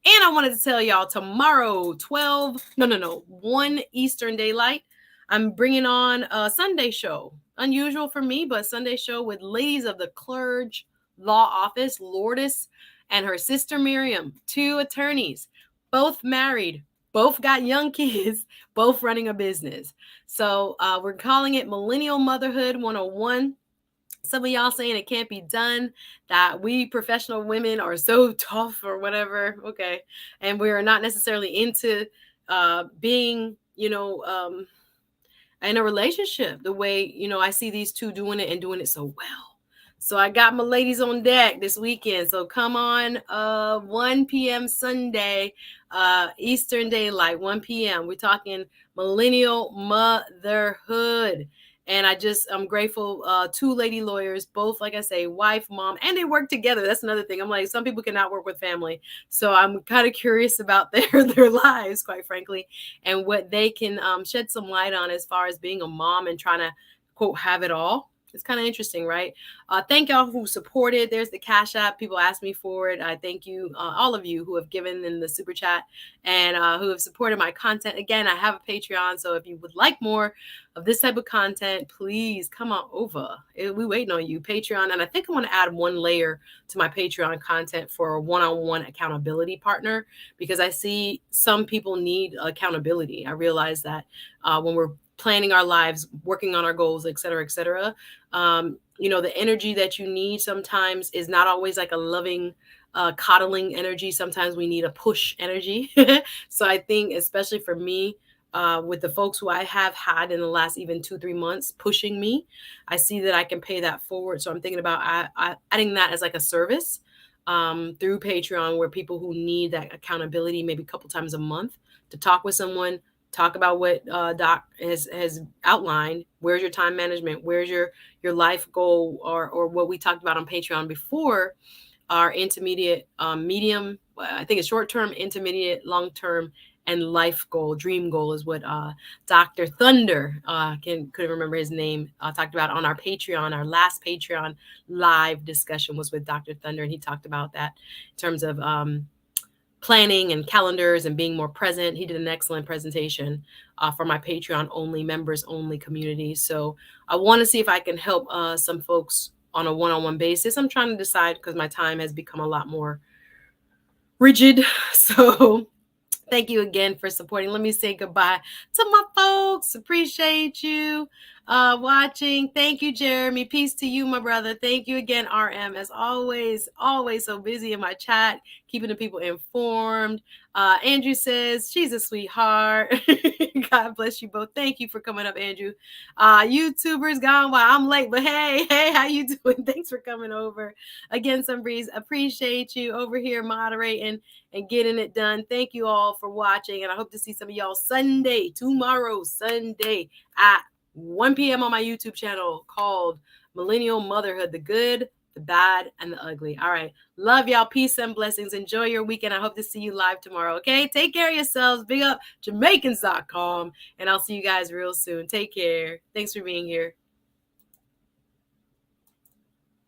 And I wanted to tell y'all tomorrow, 1 Eastern Daylight, I'm bringing on a Sunday show. Unusual for me, but Sunday show with ladies of the Clergy Law Office, Lourdes and her sister Miriam, 2 attorneys, both married, both got young kids, both running a business. So we're calling it Millennial Motherhood 101. Some of y'all saying it can't be done, that we professional women are so tough or whatever. Okay. And we're not necessarily into being, in a relationship the way, I see these 2 doing it and doing it so well. So I got my ladies on deck this weekend. So come on 1 p.m. Sunday, Eastern Daylight, 1 p.m. We're talking millennial motherhood. And I'm grateful. 2 lady lawyers, both, like I say, wife, mom, and they work together. That's another thing. I'm like, some people cannot work with family. So I'm kind of curious about their lives, quite frankly, and what they can shed some light on as far as being a mom and trying to, quote, have it all. It's kind of interesting, right? Thank y'all who supported. There's the Cash App. People asked me for it. I thank you, all of you who have given in the super chat and who have supported my content. Again, I have a Patreon. So if you would like more of this type of content, please come on over. We're waiting on you, Patreon. And I think I want to add 1 layer to my Patreon content for a one-on-one accountability partner, because I see some people need accountability. I realize that when we're planning our lives, working on our goals, et cetera, the energy that you need sometimes is not always like a loving, coddling energy. Sometimes we need a push energy. So I think, especially for me, with the folks who I have had in the last even 2-3 months pushing me, I see that I can pay that forward. So I'm thinking about adding that as like a service through Patreon, where people who need that accountability, maybe a couple times a month, to talk with someone, talk about what Doc has outlined. Where's your time management? Where's your life goal, or what we talked about on Patreon before, our intermediate, medium, I think it's short-term, intermediate, long-term, and life goal, dream goal is what Dr. Thunder, couldn't remember his name, talked about on our Patreon. Our last Patreon live discussion was with Dr. Thunder, and he talked about that in terms of planning and calendars and being more present. He did an excellent presentation for my Patreon only, members only community. So I want to see if I can help some folks on a one-on-one basis. I'm trying to decide, because my time has become a lot more rigid. So thank you again for supporting. Let me say goodbye to my folks. Appreciate you watching. Thank you, Jeremy. Peace to you, my brother. Thank you again, RM. As always so busy in my chat, keeping the people informed. Andrew says she's a sweetheart. God bless you both. Thank you for coming up, Andrew. YouTubers gone wild. I'm late, but hey, how you doing? Thanks for coming over. Again, Sunbreeze, appreciate you over here moderating and getting it done. Thank you all for watching, and I hope to see some of y'all tomorrow, Sunday at 1 p.m. on my YouTube channel called Millennial Motherhood, the good, the bad, and the ugly. All right. Love y'all. Peace and blessings. Enjoy your weekend. I hope to see you live tomorrow. Okay. Take care of yourselves. Big up Jamaicans.com. And I'll see you guys real soon. Take care. Thanks for being here.